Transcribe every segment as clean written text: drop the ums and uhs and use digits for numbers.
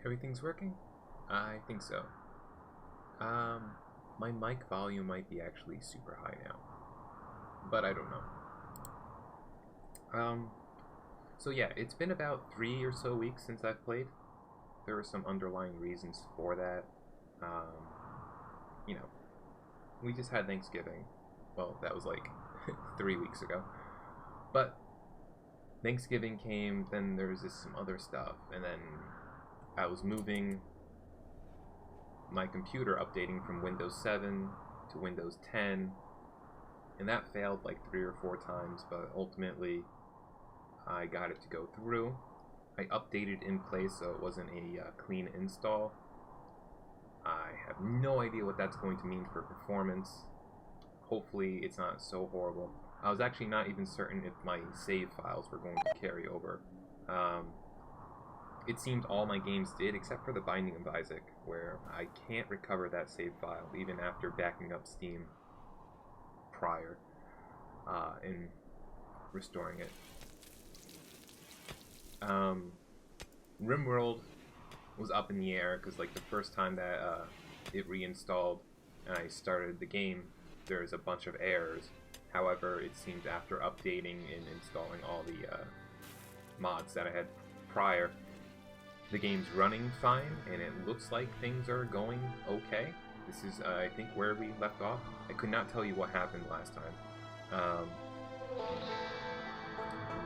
Everything's working? I think so. My mic volume might be actually super high now, but I don't know. So yeah, it's been about 3 or so weeks since I've played. There were some underlying reasons for that. You know, we just had Thanksgiving. Well, that was like 3 weeks ago. But Thanksgiving came, then there was just some other stuff, and then I was moving my computer, updating from Windows 7 to Windows 10, and that failed like 3 or 4 times, but ultimately I got it to go through. I updated in place so it wasn't a clean install. I have no idea what that's going to mean for performance. Hopefully it's not so horrible. I was actually not even certain if my save files were going to carry over. It seemed all my games did, except for The Binding of Isaac, where I can't recover that save file even after backing up Steam prior and restoring it. Rimworld was up in the air because like the first time that it reinstalled and I started the game, there's a bunch of errors. However, it seemed after updating and installing all the mods that I had prior, the game's running fine, and it looks like things are going okay. This is, I think, where we left off. I could not tell you what happened last time.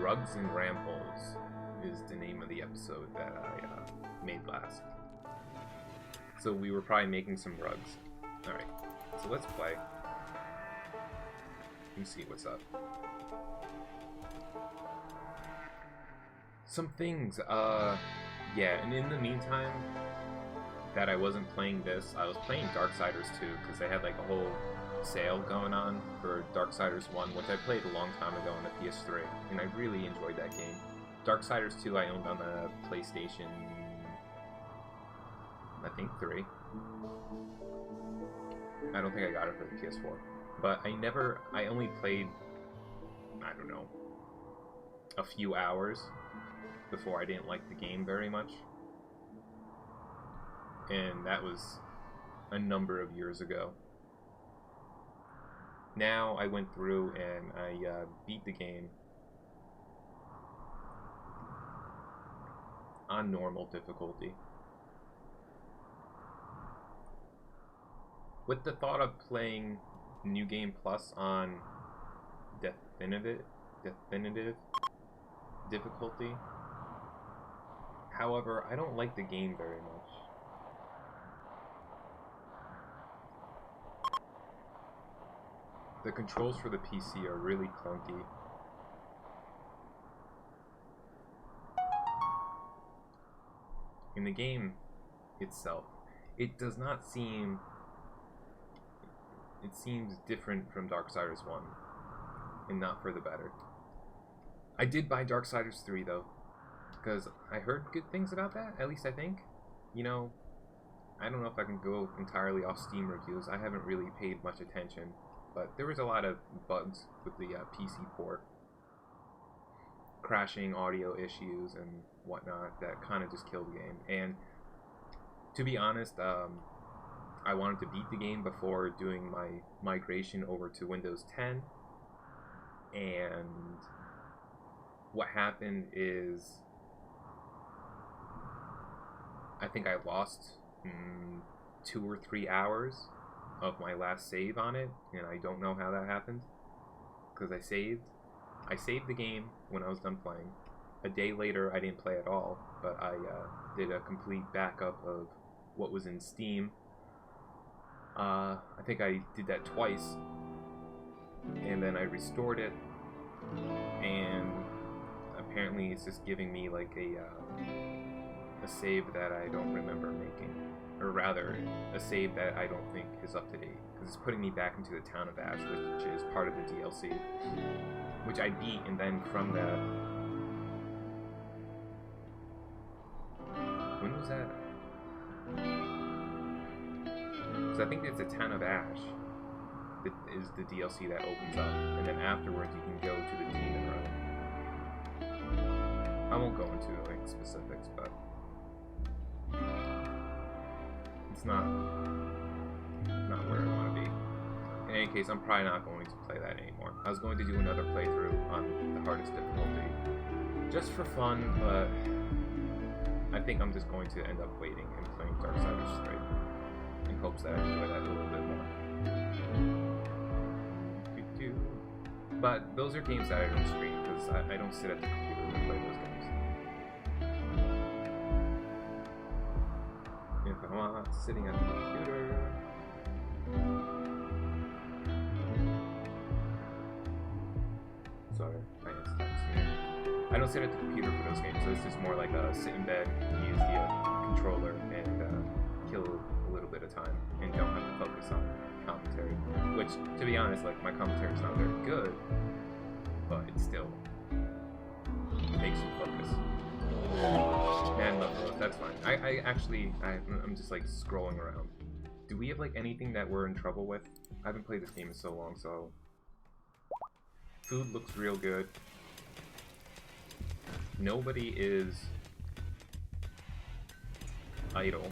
Rugs and Rambles is the name of the episode that I made last. So we were probably making some rugs. Alright, so let's play. And see what's up. Some things, yeah, and in the meantime that I wasn't playing this, I was playing Darksiders 2, because they had like a whole sale going on for Darksiders 1, which I played a long time ago on the PS3, and I really enjoyed that game. Darksiders 2 I owned on the PlayStation, I think 3. I don't think I got it for the PS4. But I only played, I don't know, a few hours before I didn't like the game very much. And that was a number of years ago. Now I went through and I beat the game on normal difficulty. With the thought of playing New Game Plus on definitive difficulty. However, I don't like the game very much. The controls for the PC are really clunky. In the game itself, it does not seem... It seems different from Darksiders 1, and not for the better. I did buy Darksiders 3 though, because I heard good things about that, at least I think. You know, I don't know if I can go entirely off Steam reviews, I haven't really paid much attention, but there was a lot of bugs with the PC port. Crashing audio issues and whatnot that kind of just killed the game. And to be honest, I wanted to beat the game before doing my migration over to Windows 10, and what happened is I think I lost 2 or 3 hours of my last save on it, and I don't know how that happened, because I saved the game when I was done playing. A day later I didn't play at all, but I did a complete backup of what was in Steam. I think I did that twice, and then I restored it, and apparently it's just giving me like a save that I don't remember making, or rather, a save that I don't think is up to date, because it's putting me back into the town of Ash, which is part of the DLC, which I beat, and then from that... When was that? So I think it's the Town of Ash that is the DLC that opens up, and then afterwards you can go to the Demon Run. I won't go into like specifics, but it's not where I want to be. In any case, I'm probably not going to play that anymore. I was going to do another playthrough on the hardest difficulty, just for fun, but I think I'm just going to end up waiting and playing Darksiders 3 in hopes that I enjoy that a little bit more. But those are games that I don't stream, because I don't sit at the computer and play those games. If I'm not sitting at the computer... Sorry, my aunt's texting me. I don't sit at the computer for those games, so this is more like a sit in bed, use the controller, and kill a little bit of time, and don't have to focus on commentary. Which, to be honest, like, my commentary is not very good, but it still makes you focus. Man, love those, that's fine. I'm just like scrolling around. Do we have like anything that we're in trouble with? I haven't played this game in so long, so... Food looks real good. Nobody is idle.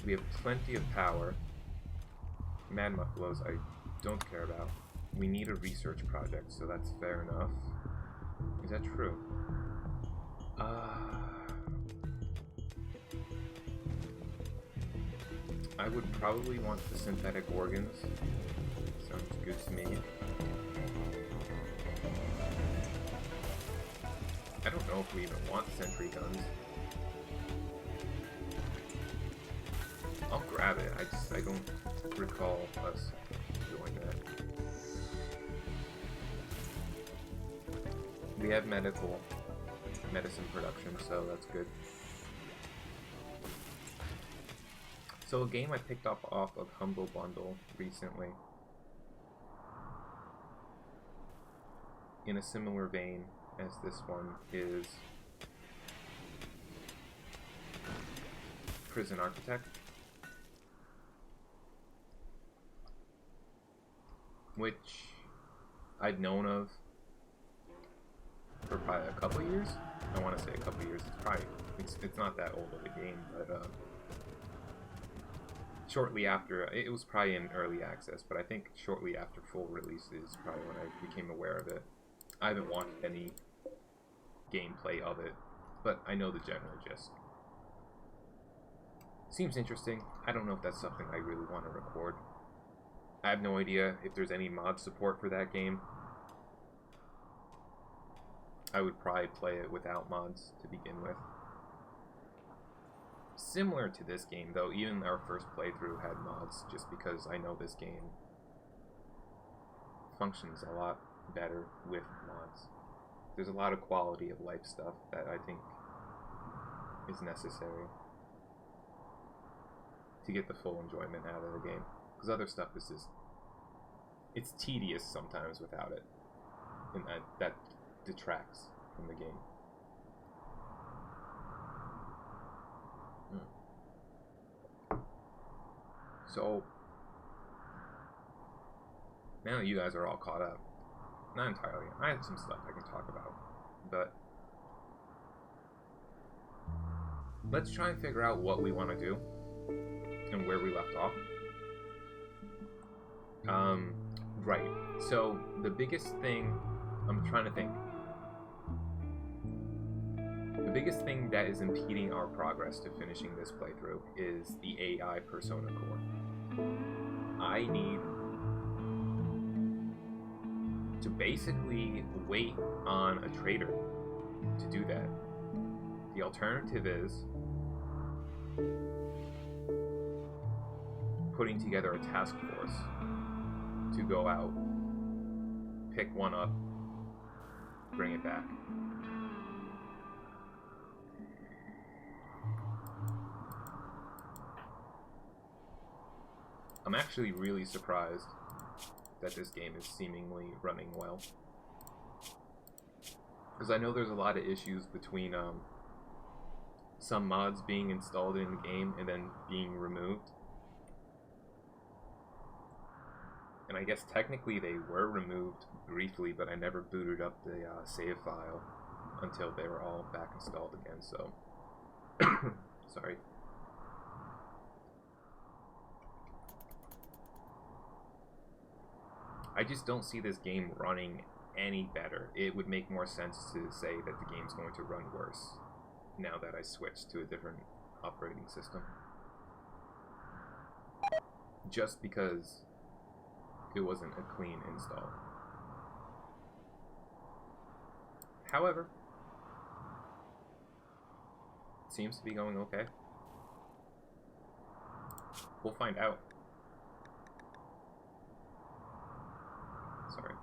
We have plenty of power. Mad Muffaloes I don't care about. We need a research project, so that's fair enough. Is that true? I would probably want the synthetic organs. Sounds good to me. I don't know if we even want sentry guns. I'll grab it, I don't recall us doing that. We have medicine production, so that's good. So a game I picked up off of Humble Bundle recently, in a similar vein as this one, is Prison Architect, which I'd known of for probably a couple years. I want to say a couple years. It's not that old of a game, but shortly after, it was probably in early access, but I think shortly after full release is probably when I became aware of it. I haven't watched any gameplay of it, but I know the general gist. Seems interesting. I don't know if that's something I really want to record. I have no idea if there's any mod support for that game. I would probably play it without mods to begin with. Similar to this game, though, even our first playthrough had mods, just because I know this game functions a lot better with mods. There's a lot of quality of life stuff that I think is necessary to get the full enjoyment out of the game. Because other stuff is just... it's tedious sometimes without it. And that detracts from the game. So, now that you guys are all caught up, not entirely, I have some stuff I can talk about, but let's try and figure out what we want to do and where we left off. Right, so the biggest thing, I'm trying to think, the biggest thing that is impeding our progress to finishing this playthrough is the AI Persona core. I need to basically wait on a trader to do that. The alternative is putting together a task force to go out, pick one up, bring it back. I'm actually really surprised that this game is seemingly running well. Because I know there's a lot of issues between some mods being installed in the game and then being removed. And I guess technically they were removed briefly, but I never booted up the save file until they were all back installed again, so Sorry. I just don't see this game running any better. It would make more sense to say that the game's going to run worse now that I switched to a different operating system. Just because it wasn't a clean install. However, it seems to be going okay. We'll find out. Sorry.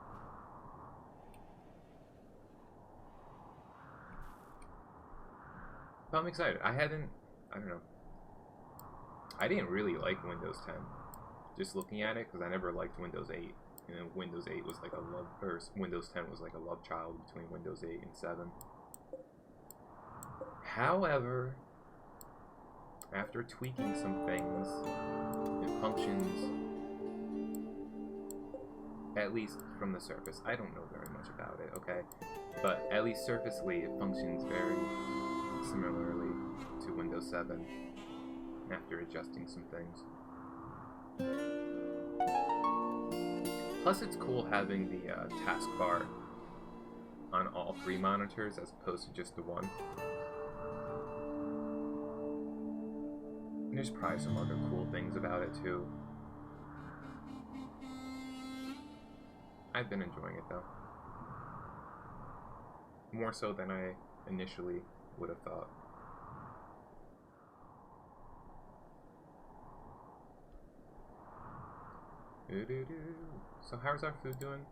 But I'm excited. I don't know. I didn't really like Windows 10. Just looking at it, because I never liked Windows 8. You know, Windows 8 was like a love, or Windows 10 was like a love child between Windows 8 and 7. However, after tweaking some things, it functions, at least from the surface. I don't know very much about it, okay? But at least surfacely, it functions very similarly to Windows 7 after adjusting some things. Plus, it's cool having the taskbar on all three monitors as opposed to just the one. And there's probably some other cool things about it too. I've been enjoying it though. More so than I initially would have thought. So how's our food doing?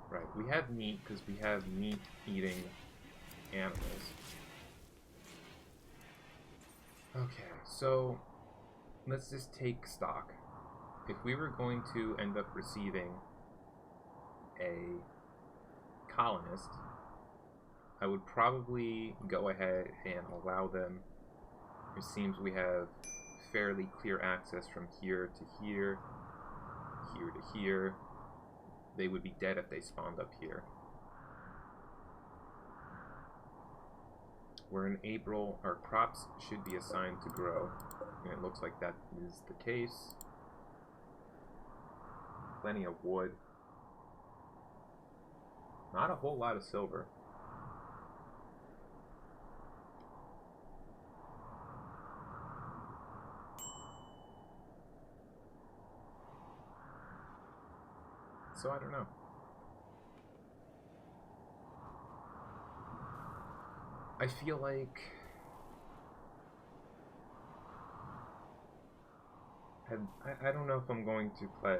Right, we have meat because we have meat-eating animals. Okay, so let's just take stock. If we were going to end up receiving a colonist, I would probably go ahead and allow them. It seems we have fairly clear access from here to here, here to here. They would be dead if they spawned up here. We're in April. Our crops should be assigned to grow, and it looks like that is the case. Plenty of wood. Not a whole lot of silver. So I don't know. I feel like I don't know if I'm going to play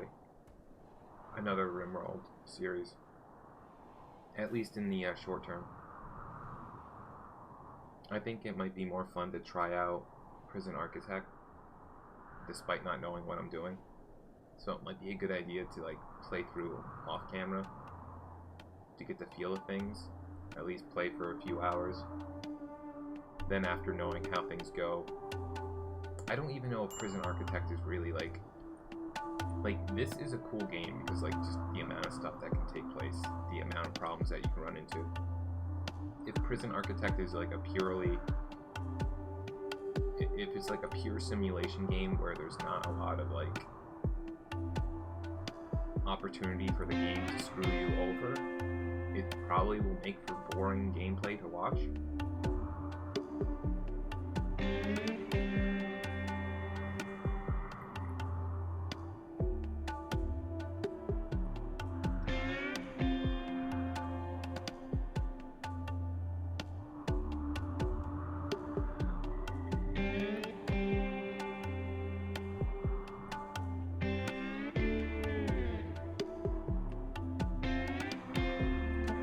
another Rimworld series, at least in the short term. I think it might be more fun to try out Prison Architect, despite not knowing what I'm doing. So it might be a good idea to like play through off camera to get the feel of things, at least play for a few hours. Then after knowing how things go, I don't even know if Prison Architect is really like this is a cool game because like just the amount of stuff that can take place, the amount of problems that you can run into. If Prison Architect is like a purely, if it's like a pure simulation game where there's not a lot of like opportunity for the game to screw you over, it probably will make for boring gameplay to watch.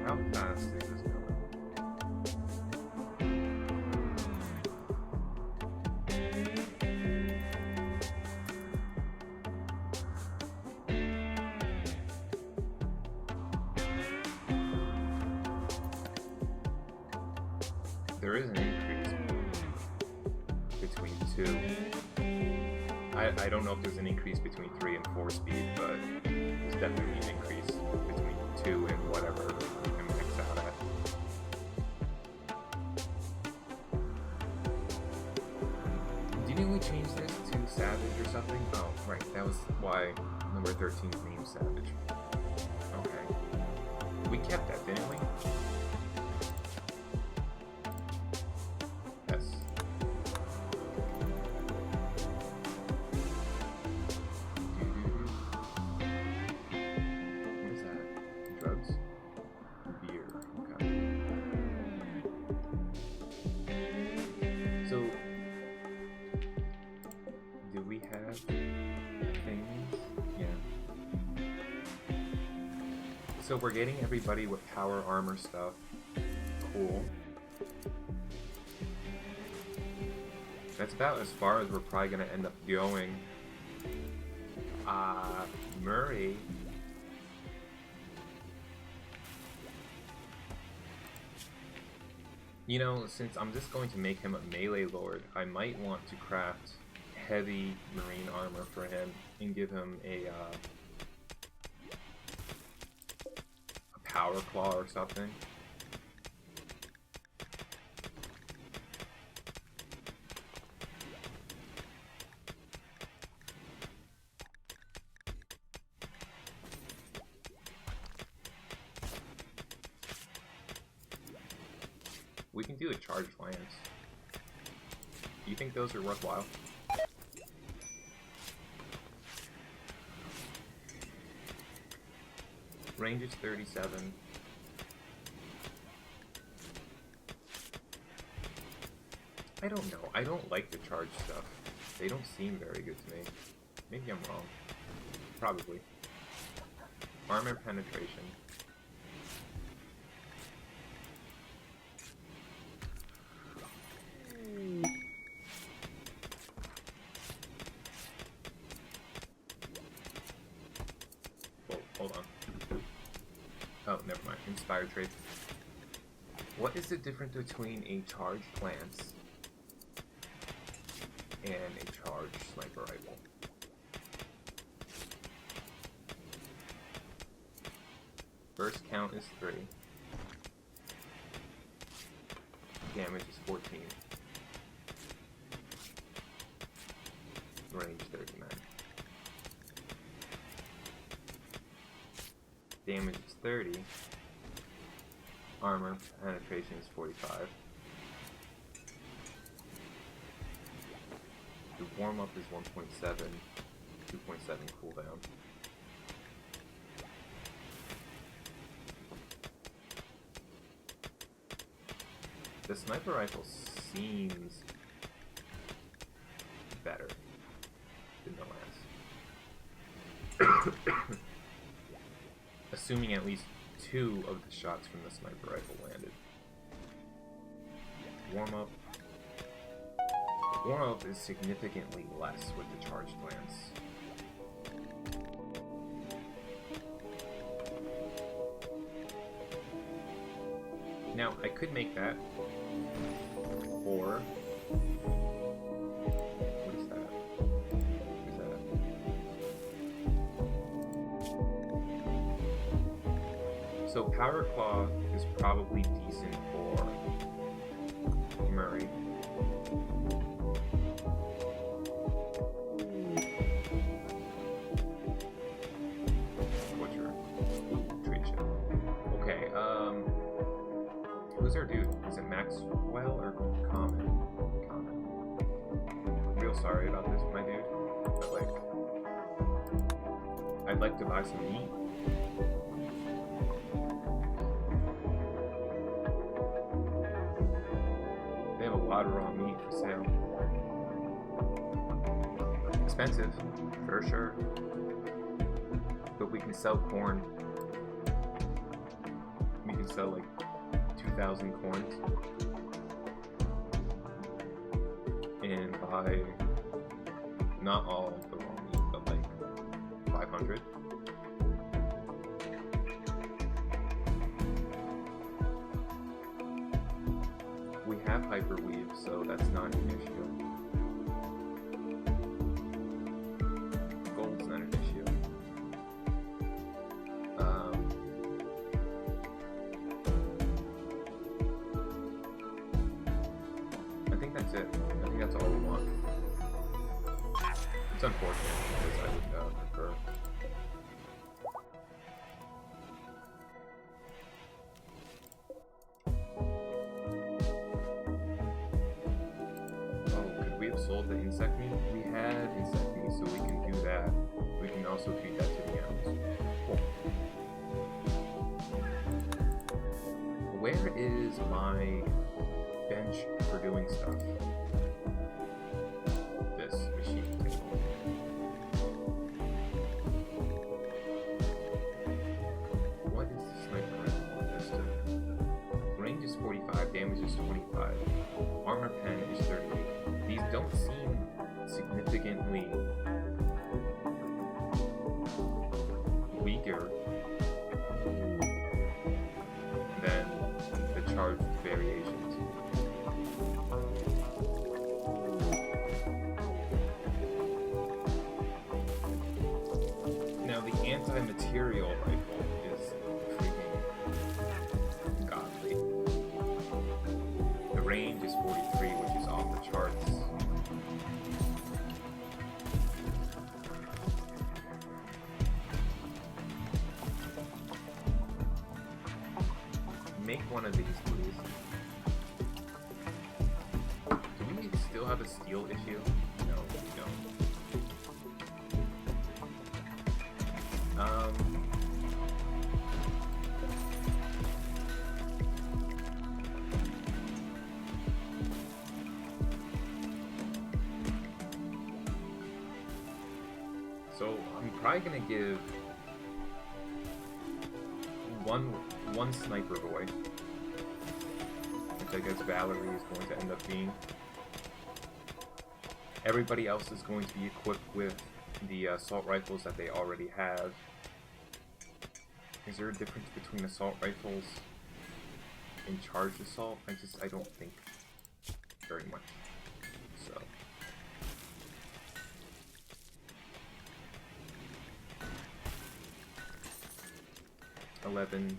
How fast is this going? There is an increase between 2. I don't know if there's an increase between 3 and 4 speed, but there's definitely an increase between 2 and whatever you can max out at. Didn't we change this to Savage or something? Oh, right. That was why number 13 is named Savage. Okay. We kept that, didn't we? Yes. What is that? Drugs? Beer. Okay. So, do we have things? Yeah. So we're getting everybody with power armor stuff. Cool. That's about as far as we're probably gonna end up going. Murray. You know, since I'm just going to make him a melee lord, I might want to craft heavy marine armor for him and give him a power claw or something. We can do a charged lance. Do you think those are worthwhile? Range is 37. I don't know. I don't like the charged stuff. They don't seem very good to me. Maybe I'm wrong. Probably. Armor penetration. Hold on. Oh, never mind. Inspired trait. What is the difference between a charged lance and a charged sniper rifle? Burst count is 3. Damage is 14. Range 39. Damage is 30. Armor penetration is 45. The warm up is 1.7. 2.7 cooldown. The sniper rifle seems better than the lance. Assuming at least 2 of the shots from the sniper rifle landed. Warm up is significantly less with the charged lance. Now, I could make that, or what is that? What is that? So Power Claw is probably decent for Murray. Butcher. Trade ship. Okay, who's our dude? Is it Maxwell or Common? Common. I'm real sorry about this, my dude. But like, I'd like to buy some meat. They have a lot of raw meat for sale. Expensive, for sure. But we can sell corn. We can sell like 2,000 coins and buy not all of the raw meat, but like 500. We have hyperweave, so that's not an issue. Gold's not an issue. I think that's it. I think that's all we want. It's unfortunate because I would prefer. Oh, could we have sold the insect meat? We had insect meat, so we can do that. We can also feed that to the animals. Cool. Where is my bench for doing stuff? This machine table. What is the sniper rifle on this stuff? Range is 45, damage is 25. Armor pen is 38. These don't seem significantly weaker than the charged variations. Now the anti-material rifle is freaking godly. The range is 43, which is off the charts. Make one of these, please. Do we still have a steel issue? No, we don't. So I'm probably gonna give one sniper boy, which I guess Valerie is going to end up being. Everybody else is going to be equipped with the assault rifles that they already have. Is there a difference between assault rifles and charged assault? I don't think very much. So 11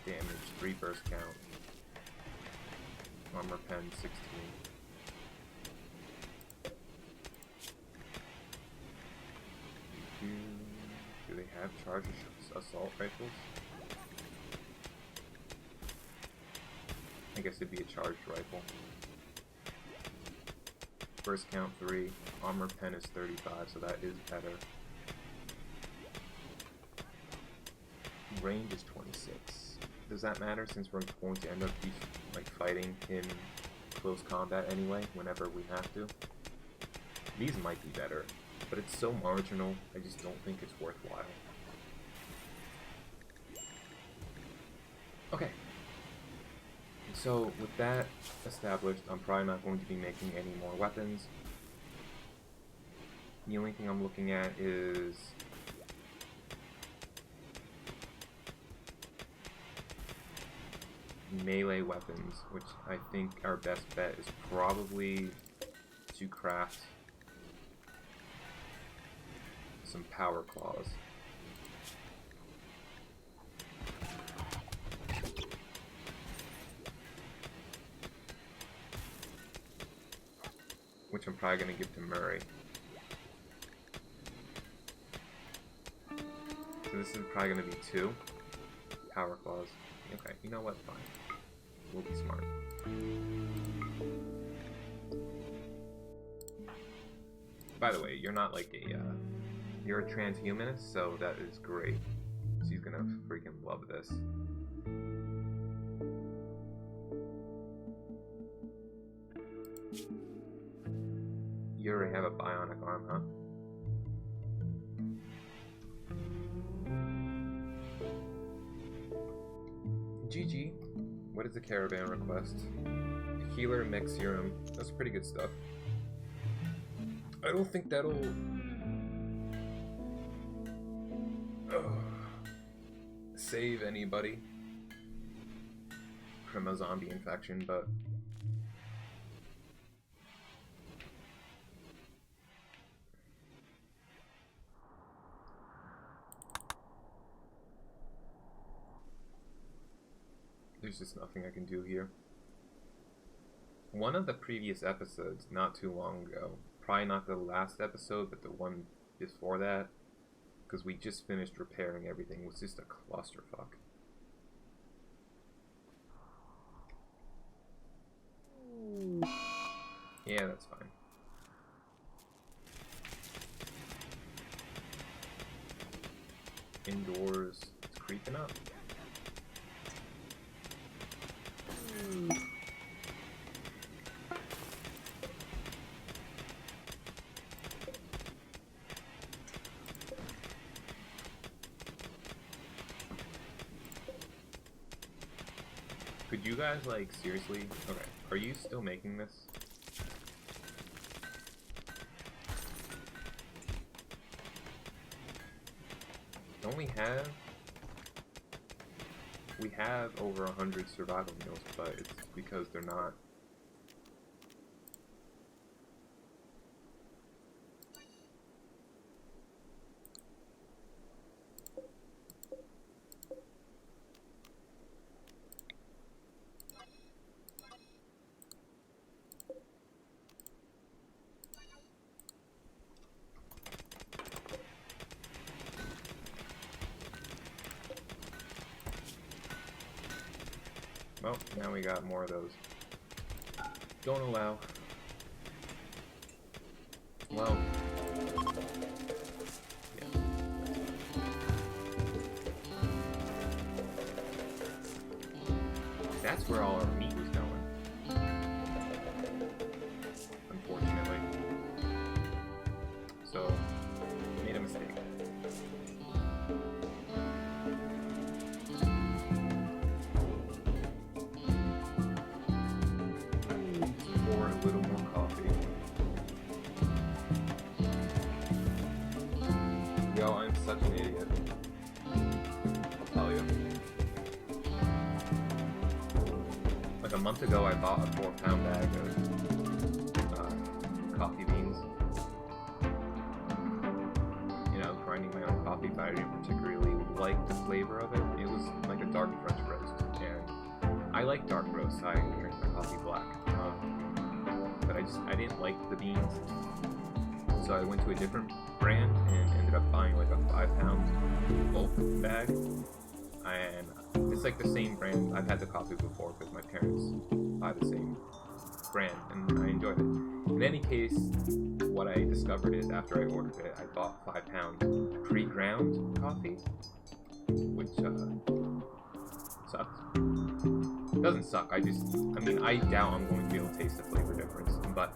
damage, 3 burst count. Armor pen 16. Do they have charged assault rifles? I guess it'd be a charged rifle. Burst count 3. Armor pen is 35, so that is better. Range is 26. Does that matter since we're going to end up like fighting in close combat anyway, whenever we have to? These might be better, but it's so marginal, I just don't think it's worthwhile. Okay. So, with that established, I'm probably not going to be making any more weapons. The only thing I'm looking at is melee weapons, which I think our best bet is probably to craft some power claws. Which I'm probably going to give to Murray. So this is probably going to be 2 power claws. Okay, you know what? Fine. We'll be smart. By the way, you're not like a, you're a transhumanist, so that is great. She's gonna freaking love this. You already have a bionic arm, huh? GG. What is the caravan request? Healer mech serum. That's pretty good stuff. I don't think that'll save anybody from a zombie infection, but there's just nothing I can do here. One of the previous episodes, not too long ago, probably not the last episode, but the one before that, because we just finished repairing everything. It was just a clusterfuck. Yeah, that's fine. Indoors, it's creeping up. Could you guys, like, seriously? Okay, are you still making this? Don't we have... We have over 100 survival meals, but it's because they're not... Well, now we got more of those. Don't allow. Well. Yeah. That's where all our meat was going. Unfortunately. So, made a mistake. A little more coffee. Yo, I'm such an idiot. I'll tell you. Like a month ago, I bought a 4-pound bag of coffee beans. You know, grinding my own coffee, but I didn't particularly like the flavor of it. It was like a dark French roast, and I like dark roast. I drink my coffee black. But I didn't like the beans, so I went to a different brand and ended up buying like a 5-pound bulk bag, and it's like the same brand. I've had the coffee before because my parents buy the same brand, and I enjoyed it. In any case, what I discovered is after I ordered it, I bought 5-pound pre-ground coffee, which sucks. It doesn't suck, I mean, I doubt I'm going to be able to taste the flavor difference, but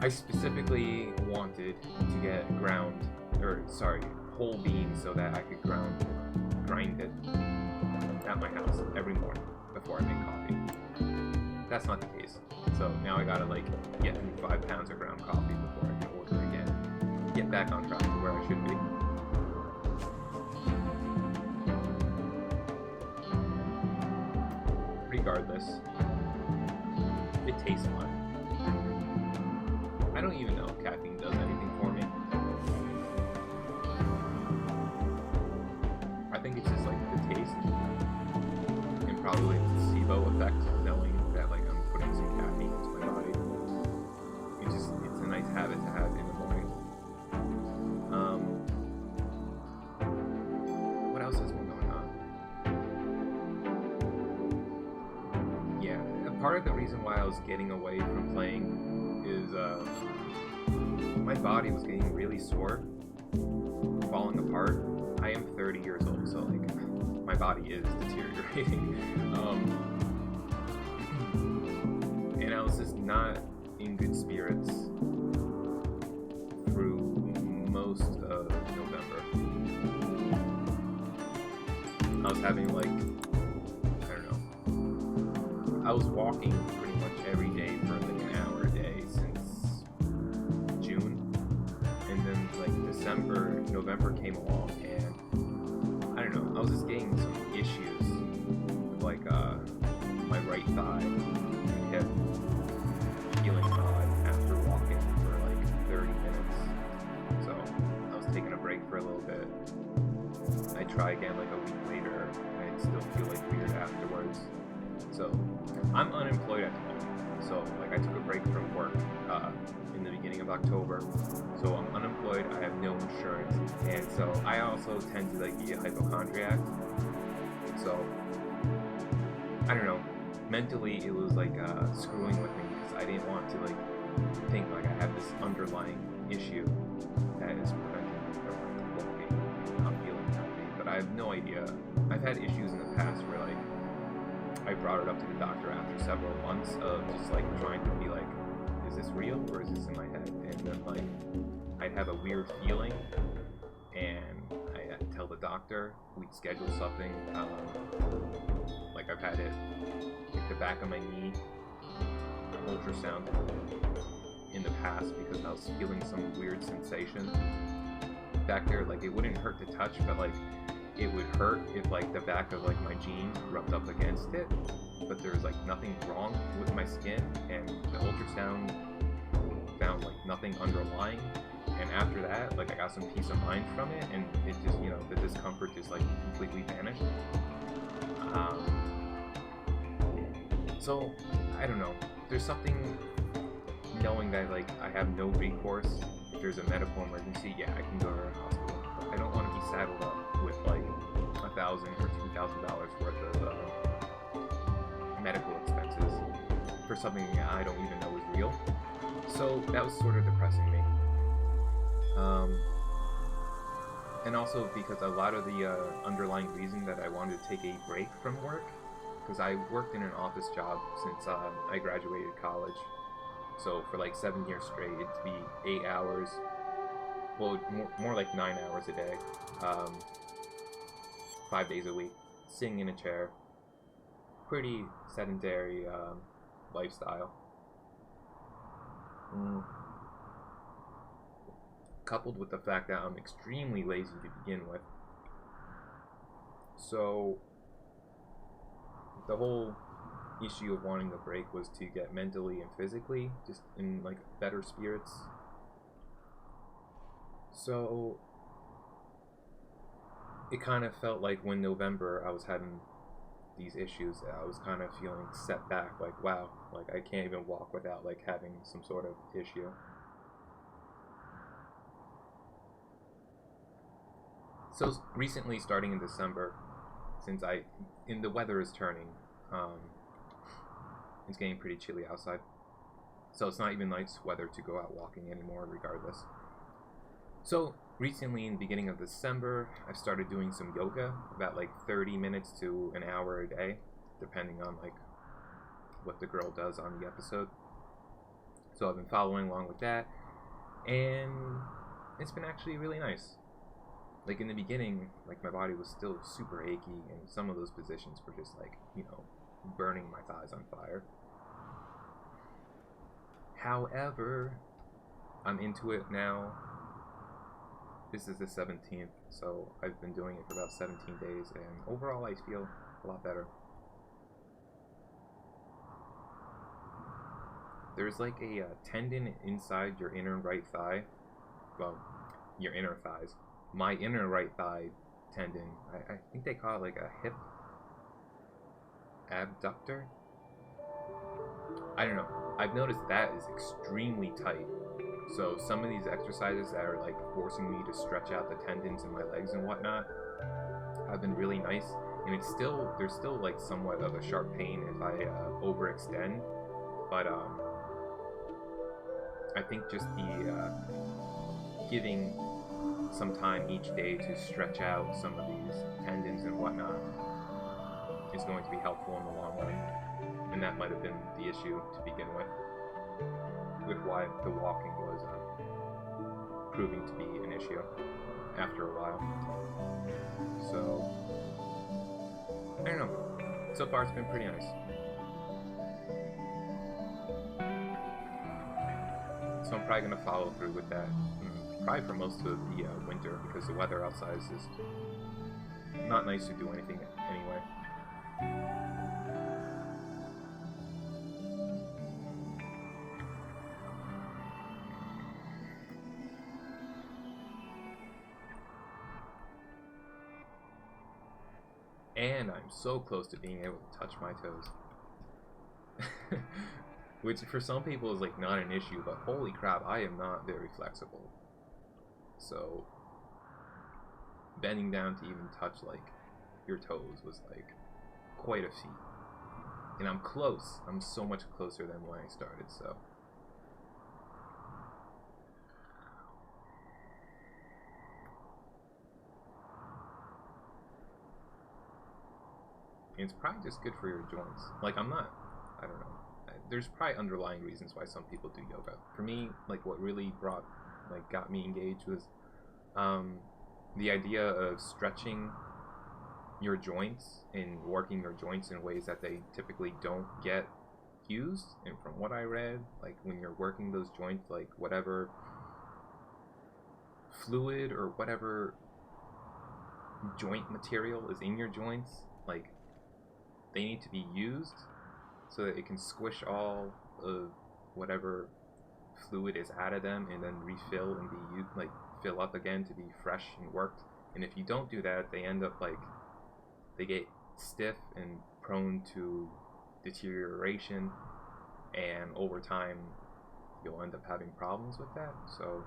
I specifically wanted to get whole beans so that I could grind it at my house every morning before I make coffee. That's not the case. So now I gotta, like, get me 5 pounds of ground coffee before I can order again. Get back on track to where I should be. Regardless, it tastes fine. I don't even know if caffeine does anything for me. I think it's just like the taste and probably the placebo effect, knowing that like I'm putting some caffeine into my body. It's a nice habit to have in the morning. What else has been going on? Yeah, part of the reason why I was getting away from playing is my body was getting really sore, falling apart. I am 30 years old, so like my body is deteriorating. And I was just not in good spirits through most of November. I was having like, I don't know, I was walking pretty much every day for like an hour a day since June, and then like November came along, and I don't know, I was just getting some issues with like my right thigh and hip feeling odd after walking for like 30 minutes. So I was taking a break for a little bit. I try again like a week later, and I still feel like weird afterwards. So I'm unemployed at the moment. So like I took a break from work in the beginning of October. So I'm unemployed. I have no insurance, and so I also tend to like be a hypochondriac. So I don't know. Mentally, it was like screwing with me because I didn't want to like think like I have this underlying issue that is preventing me from like walking, not feeling healthy. But I have no idea. I've had issues in the past where like I brought it up to the doctor after several months of just like trying to be like, is this real or is this in my head? And then like I'd have a weird feeling, and I'd tell the doctor, we'd schedule something. Like I've had it like the back of my knee ultrasound in the past because I was feeling some weird sensation back there. Like it wouldn't hurt to touch, but like it would hurt if like the back of like my jeans rubbed up against it. But there's like nothing wrong with my skin, and the ultrasound found like nothing underlying. And after that, like I got some peace of mind from it, and it just, you know, the discomfort just like completely vanished. So I don't know. There's something knowing that like I have no recourse. If there's a medical emergency, yeah, I can go to a hospital. But I don't want to be saddled up with like $1,000 or $2,000 worth of medical expenses for something I don't even know is real. So that was sort of depressing me. And also because a lot of the underlying reason that I wanted to take a break from work, because I worked in an office job since I graduated college. So for like 7 years straight, it'd be 8 hours, well, more like 9 hours a day, 5 days a week, sitting in a chair. Pretty sedentary lifestyle. Coupled with the fact that I'm extremely lazy to begin with. So the whole issue of wanting a break was to get mentally and physically just in like better spirits. So it kind of felt like when November I was having these issues, I was kind of feeling set back, like wow, like I can't even walk without like having some sort of issue. So recently, starting in December, since the weather is turning, it's getting pretty chilly outside. So it's not even nice weather to go out walking anymore, regardless. So recently, in the beginning of December, I started doing some yoga, about like 30 minutes to an hour a day, depending on like what the girl does on the episode. So I've been following along with that, and it's been actually really nice. Like in the beginning, like my body was still super achy, and some of those positions were just like, you know, burning my thighs on fire. However, I'm into it now. This is the 17th, so I've been doing it for about 17 days, and overall I feel a lot better. There's like a tendon inside your inner right thigh. Well, your inner thighs. My inner right thigh tendon, I think they call it like a hip abductor. I don't know. I've noticed that is extremely tight. So some of these exercises that are like forcing me to stretch out the tendons in my legs and whatnot have been really nice. And there's still like somewhat of a sharp pain if I overextend. But I think just the giving some time each day to stretch out some of these tendons and whatnot is going to be helpful in the long run. And that might have been the issue to begin with why the walking was proving to be an issue after a while. So I don't know. So far it's been pretty nice. So I'm probably going to follow through with that. Probably for most of the winter, because the weather outside is just not nice to do anything anyway. And I'm so close to being able to touch my toes. which for some people is like not an issue, but holy crap, I am not very flexible. So bending down to even touch like your toes was like quite a feat. And I'm close. I'm so much closer than when I started, so. And it's probably just good for your joints. Like, I don't know. There's probably underlying reasons why some people do yoga. For me, like, what really got me engaged was the idea of stretching your joints and working your joints in ways that they typically don't get used. And from what I read, like, when you're working those joints, like, whatever fluid or whatever joint material is in your joints, like, they need to be used so that it can squish all of whatever fluid is out of them and then refill and be used, like, fill up again to be fresh and worked. And if you don't do that, they end up like, they get stiff and prone to deterioration, and over time you'll end up having problems with that. So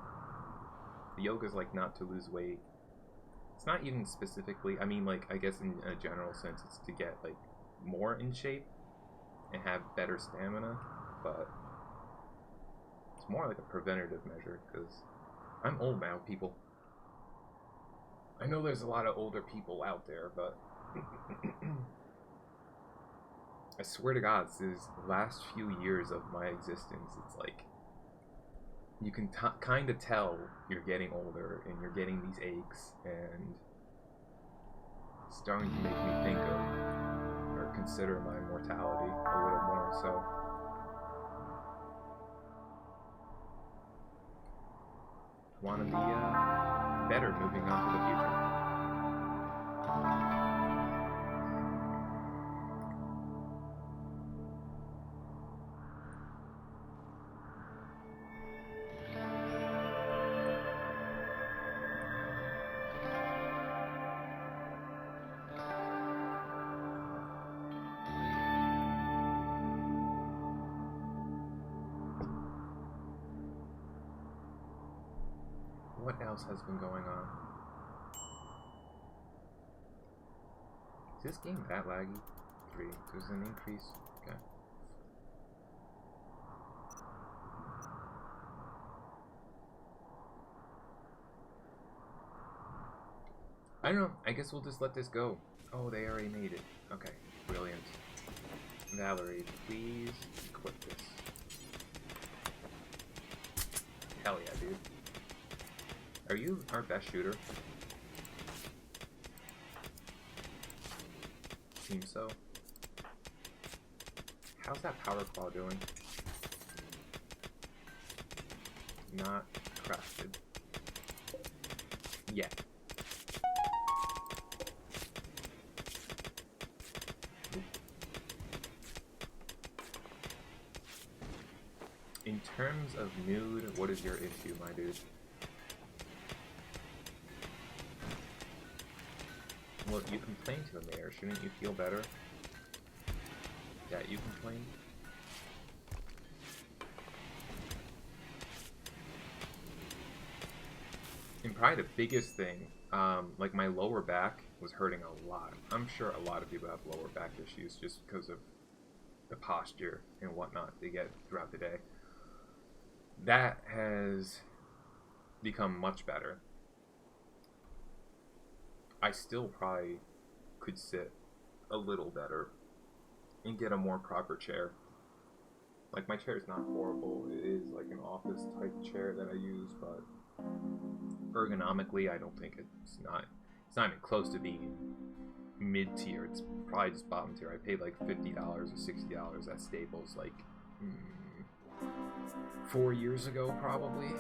the yoga is like not to lose weight. It's not even specifically, I mean, like, I guess in a general sense it's to get like more in shape and have better stamina, but it's more like a preventative measure, because I'm old now, people. I know there's a lot of older people out there, but I swear to God, these last few years of my existence, it's like you can kind of tell you're getting older and you're getting these aches, and it's starting to make me think of or consider my mortality a little more. So want to be better moving on to the future. What else has been going on? Is this game that laggy? 3. There's an increase. Okay. I don't know. I guess we'll just let this go. Oh, they already made it. Okay. Brilliant. Valerie, please equip this. Hell yeah, dude. Are you our best shooter? Seems so. How's that power claw doing? Not crafted. Yet. In terms of nude, what is your issue, my dude? Well, you complained to the mayor. Shouldn't you feel better that you complained? And probably the biggest thing, like my lower back was hurting a lot. I'm sure a lot of people have lower back issues just because of the posture and whatnot they get throughout the day. That has become much better. I still probably could sit a little better and get a more proper chair. Like, my chair is not horrible. It is like an office type chair that I use, but ergonomically, I don't think it's not even close to being mid tier. It's probably just bottom tier. I paid like $50 or $60 at Staples like 4 years ago, probably.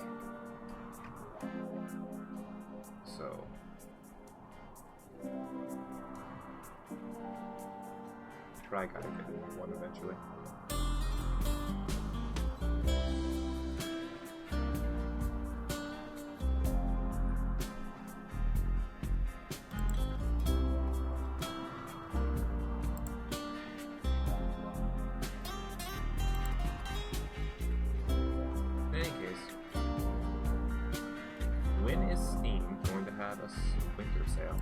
So try gotta get a new one eventually. Christmas winter sale.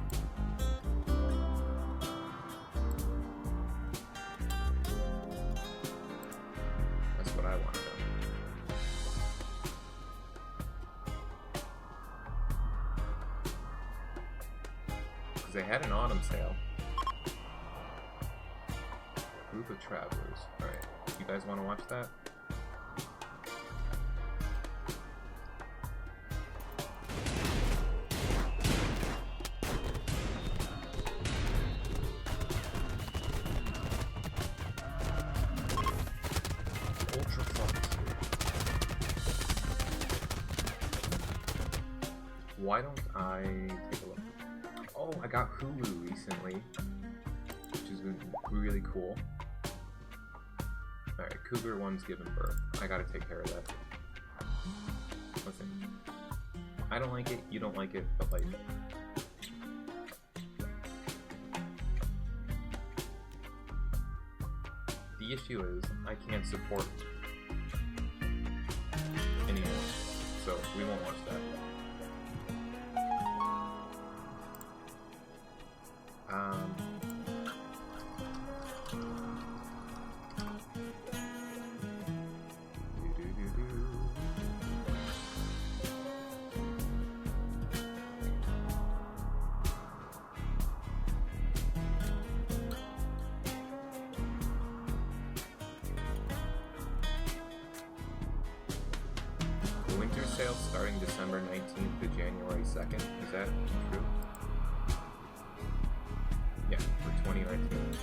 That's what I want to know. Because they had an autumn sale. Group of travelers. Alright, you guys want to watch that? Ultra fucked. Why don't I take a look? Oh, I got Hulu recently, which has been really cool. Alright, Cougar 1's given birth. I gotta take care of that. Listen, I don't like it, you don't like it, but like... The issue is, I can't support anymore, so we won't watch that. The winter sale starting December 19th to January 2nd. Is that true? Yeah, for 2019.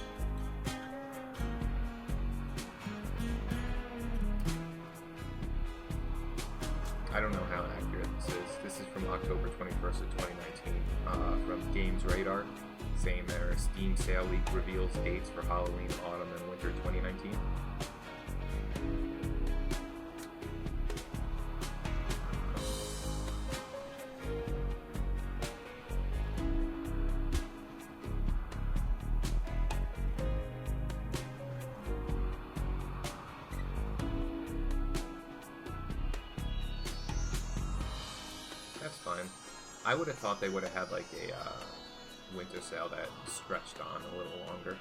I don't know how accurate this is. This is from October 21st of 2019 from Games Radar, saying their Steam sale leak reveals dates for Halloween, autumn, and winter 2019. That's fine. I would have thought they would have had like a winter sale that stretched on a little longer.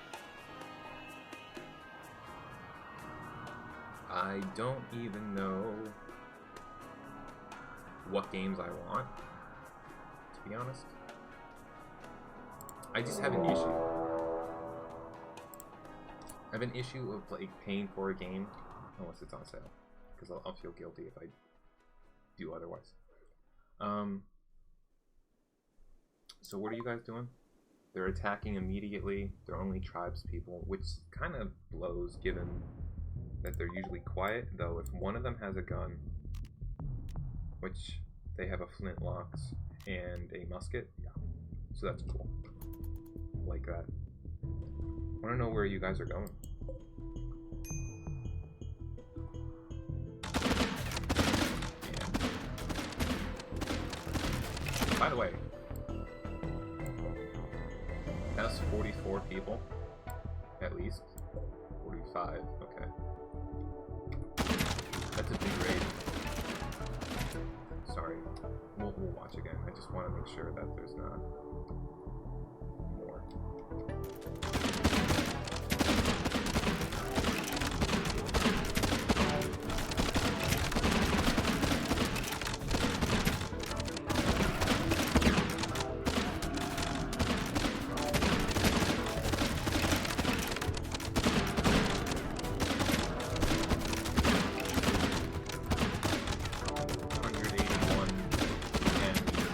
I don't even know what games I want, to be honest. I just have an issue. I have an issue of like paying for a game unless it's on sale, because I'll feel guilty if I do otherwise. So what are you guys doing? They're attacking immediately. They're only tribespeople, which kind of blows given that they're usually quiet, though if one of them has a gun, which they have a flintlock and a musket, yeah. So that's cool. Like that. I want to know where you guys are going. By the way, that's 44 people, at least. 45, okay. That's a big raid. Sorry, we'll watch again. I just want to make sure that there's not more.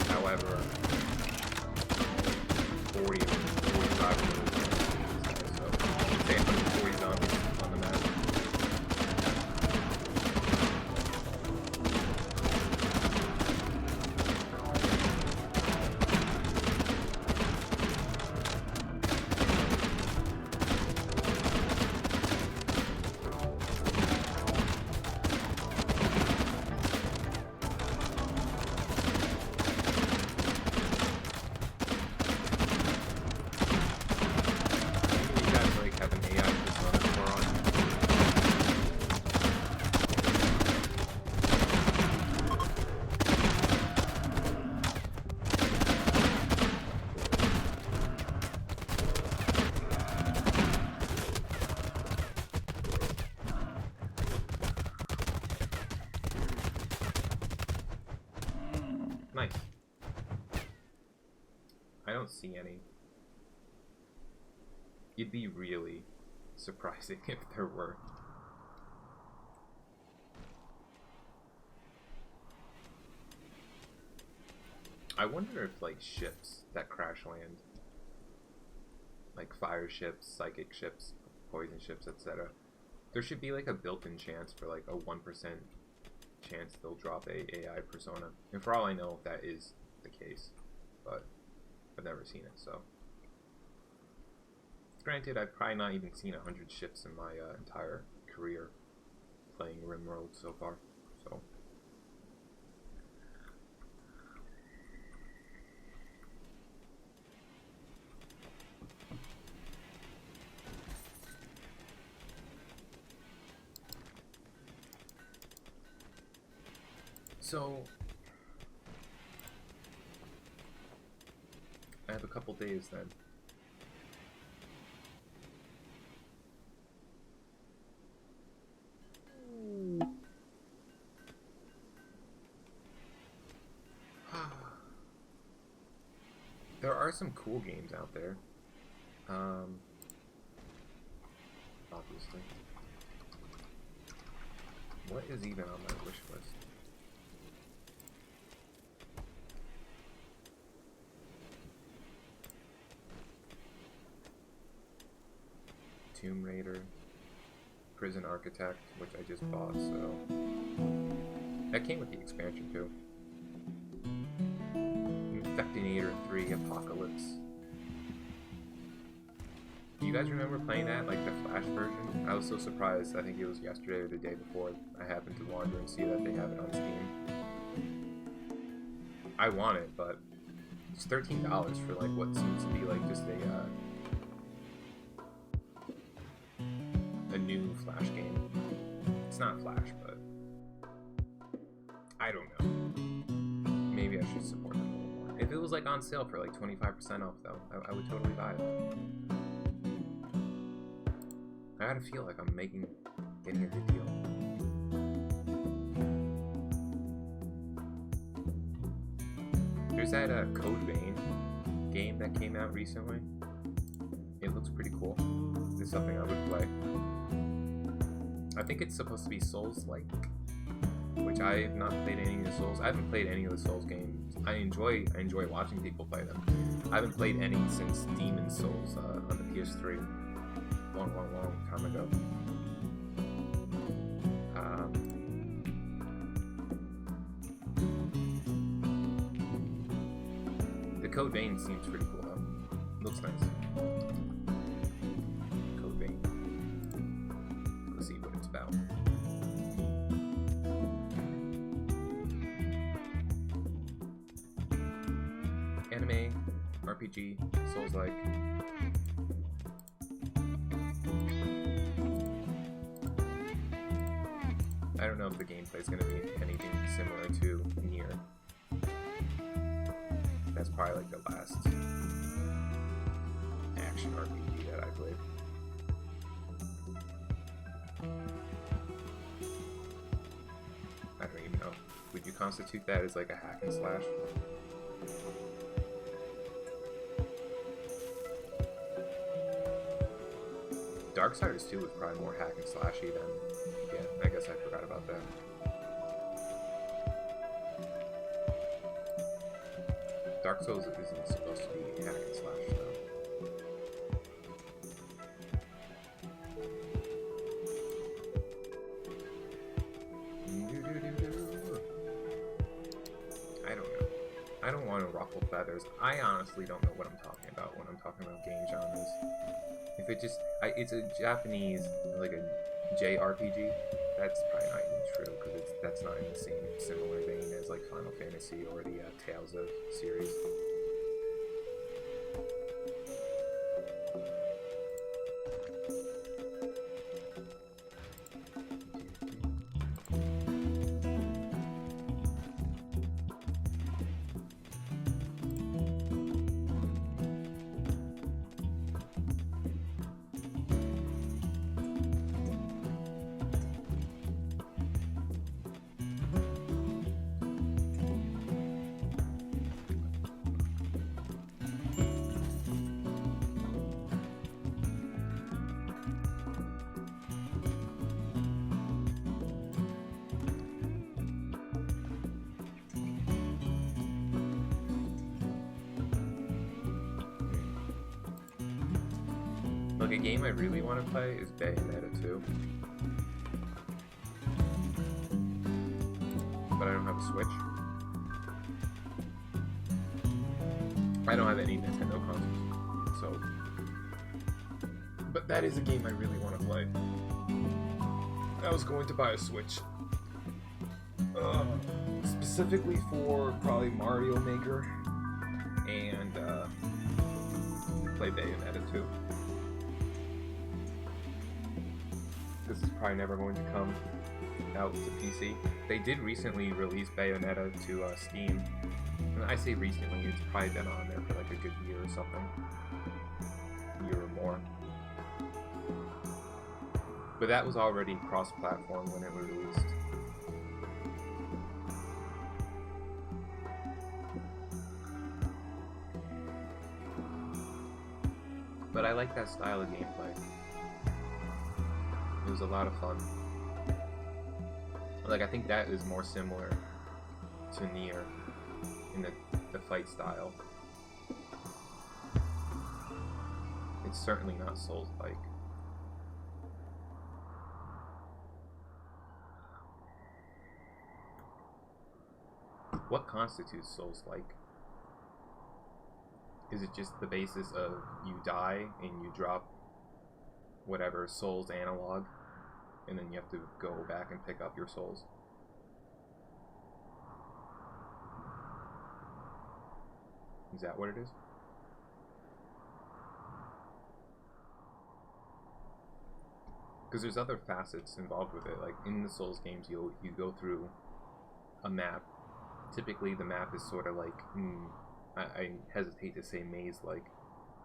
However, 40, 45 minutes. nice. I don't see any. It'd be really surprising if there were. I wonder if, like, ships that crash land, like fire ships, psychic ships, poison ships, etc., there should be like a built-in chance for like a 1% chance they'll drop a AI persona. And for all I know, that is the case, but I've never seen it, so. Granted, I've probably not even seen 100 ships in my entire career playing Rimworld so far, so. So, I have a couple days then. There are some cool games out there. Obviously. What is even on my wish list? Tomb Raider, Prison Architect, which I just bought, so that came with the expansion too. Infectinator 3 Apocalypse. Do you guys remember playing that, like the Flash version? I was so surprised. I think it was yesterday or the day before. I happened to wander and see that they have it on Steam. I want it, but it's $13 for like what seems to be like just a new Flash game. It's not Flash, but I don't know. Maybe I should support them a little more. If it was like on sale for like 25% off though, I would totally buy it. I gotta feel like I'm getting a good deal. There's that Code Vein game that came out recently. It looks pretty cool. It's something I would play. I think it's supposed to be Souls-like, which I have not played any of the Souls. I haven't played any of the Souls games. I enjoy watching people play them. I haven't played any since Demon Souls on the PS3, long time ago. The Code Vein seems pretty cool though. Looks nice. Code Vein. Let's see what it's about. Anime, RPG, Souls-like. I don't know if the gameplay is going to be anything similar to Nier. That's probably like the last action RPG that I played. I don't even know. Would you constitute that as like a hack and slash? Darksiders 2 was probably more hack and slashy than... Yeah, I guess I forgot about that. Dark Souls isn't supposed to be hack and slash, though. I don't know. I don't want to ruffle feathers. I honestly don't know what I'm talking about when I'm talking about game genres. If it just... it's a Japanese, like a JRPG. That's probably not even true, because that's not in the same similar vein as like Final Fantasy or the Tales of series. Like, a game I really want to play is Bayonetta 2. But I don't have a Switch. I don't have any Nintendo consoles, so... But that is a game I really want to play. I was going to buy a Switch. Specifically for probably Mario Maker and play Bayonetta 2. This is probably never going to come out to PC. They did recently release Bayonetta to Steam. And I say recently, it's probably been on there for like a good year or something. A year or more. But that was already cross-platform when it was released. But I like that style of gameplay. It was a lot of fun. Like, I think that is more similar to Nier in the fight style. It's certainly not Souls-like. What constitutes Souls-like? Is it just the basis of you die and you drop whatever Souls analog, and then you have to go back and pick up your souls? Is that what it is? Because there's other facets involved with it. Like in the Souls games, you go through a map. Typically, the map is sort of like, I hesitate to say maze-like,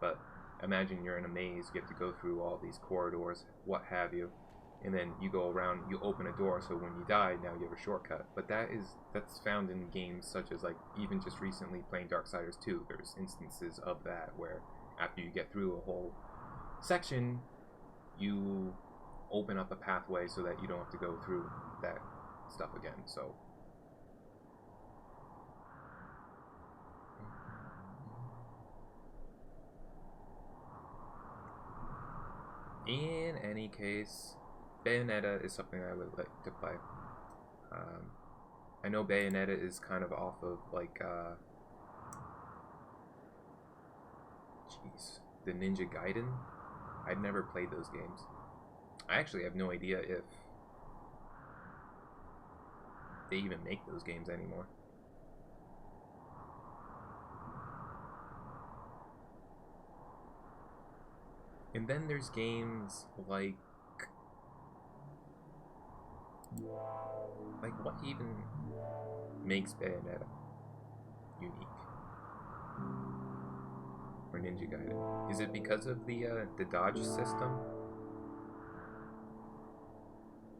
but imagine you're in a maze. You have to go through all these corridors, what have you, and then you go around. You open a door, so when you die, now you have a shortcut. But that's found in games such as, like, even just recently playing Darksiders 2. There's instances of that where after you get through a whole section, you open up a pathway so that you don't have to go through that stuff again. So in any case, Bayonetta is something I would like to play. I know Bayonetta is kind of off of, like, the Ninja Gaiden. I'd never played those games. I actually have no idea if they even make those games anymore. And then there's games like what even makes Bayonetta unique? Or Ninja Gaiden? Is it because of the dodge system?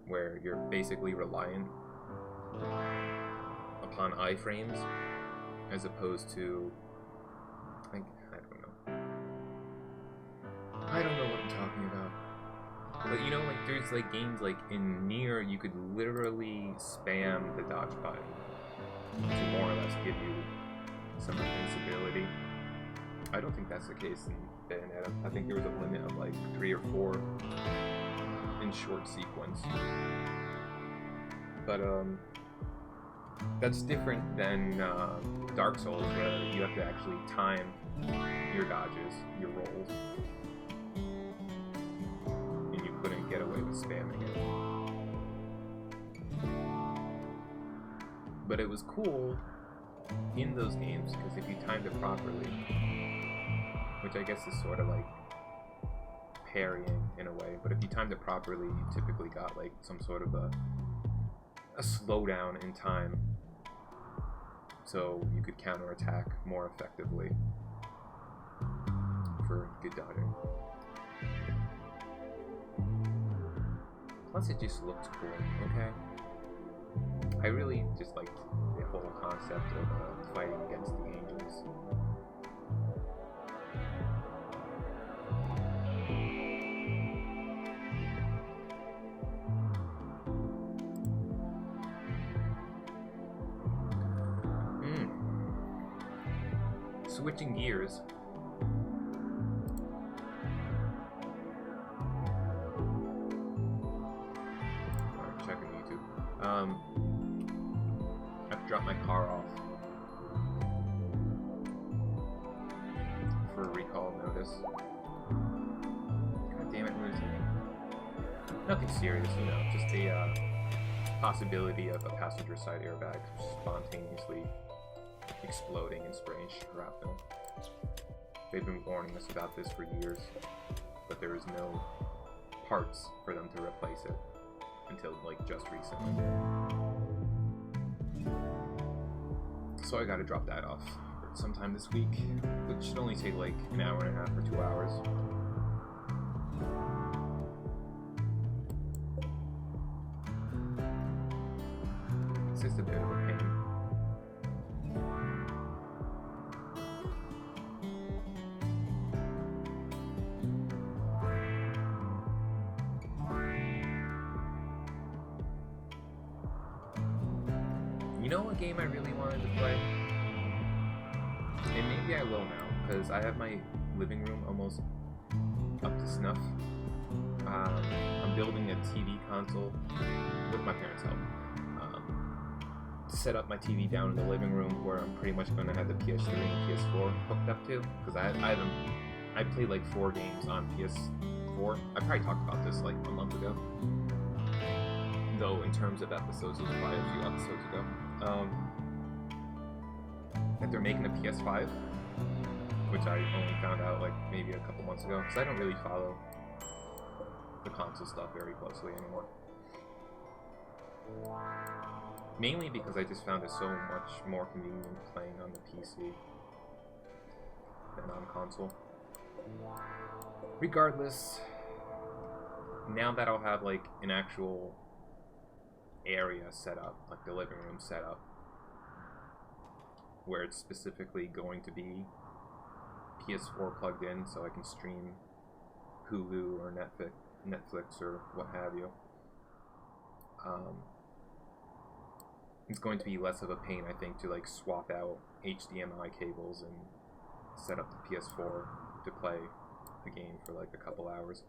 Where you're basically reliant upon iframes as opposed to, I don't know. I don't know what I'm talking about. But you know, like, there's like games like in Nier, you could literally spam the dodge button to more or less give you some invincibility. I don't think that's the case in Bayonetta. I think there was a limit of like 3 or 4 in short sequence. But that's different than Dark Souls, where you have to actually time your dodges, your rolls. Couldn't get away with spamming it. But it was cool in those games because if you timed it properly, which I guess is sort of like parrying in a way, but if you timed it properly, you typically got like some sort of a slowdown in time, so you could counterattack more effectively for good dodging. Plus, it just looked cool, okay? I really just liked the whole concept of fighting against the angels. Switching gears. I have to drop my car off for a recall notice. God damn it, Lucy. Nothing serious, you know, just a possibility of a passenger side airbag spontaneously exploding and spraying shrapnel. They've been warning us about this for years, but there is no parts for them to replace it until like just recently. So I gotta drop that off sometime this week, which should only take like an hour and a half or 2 hours. It's just a bit of a pain. You know what game I really wanted to play? And maybe I will now, because I have my living room almost up to snuff. I'm building a TV console with my parents' help. To set up my TV down in the living room where I'm pretty much going to have the PS3 and PS4 hooked up to, because I played like 4 games on PS4. I probably talked about this like a month ago. Though in terms of episodes, it was probably a few episodes ago. That they're making a PS5, which I only found out like maybe a couple months ago, because I don't really follow the console stuff very closely anymore. Mainly because I just found it so much more convenient playing on the PC than on console. Regardless, now that I'll have like an actual area set up, like the living room set up, where it's specifically going to be PS4 plugged in so I can stream Hulu or Netflix or what have you. It's going to be less of a pain, I think, to like swap out HDMI cables and set up the PS4 to play the game for like a couple hours.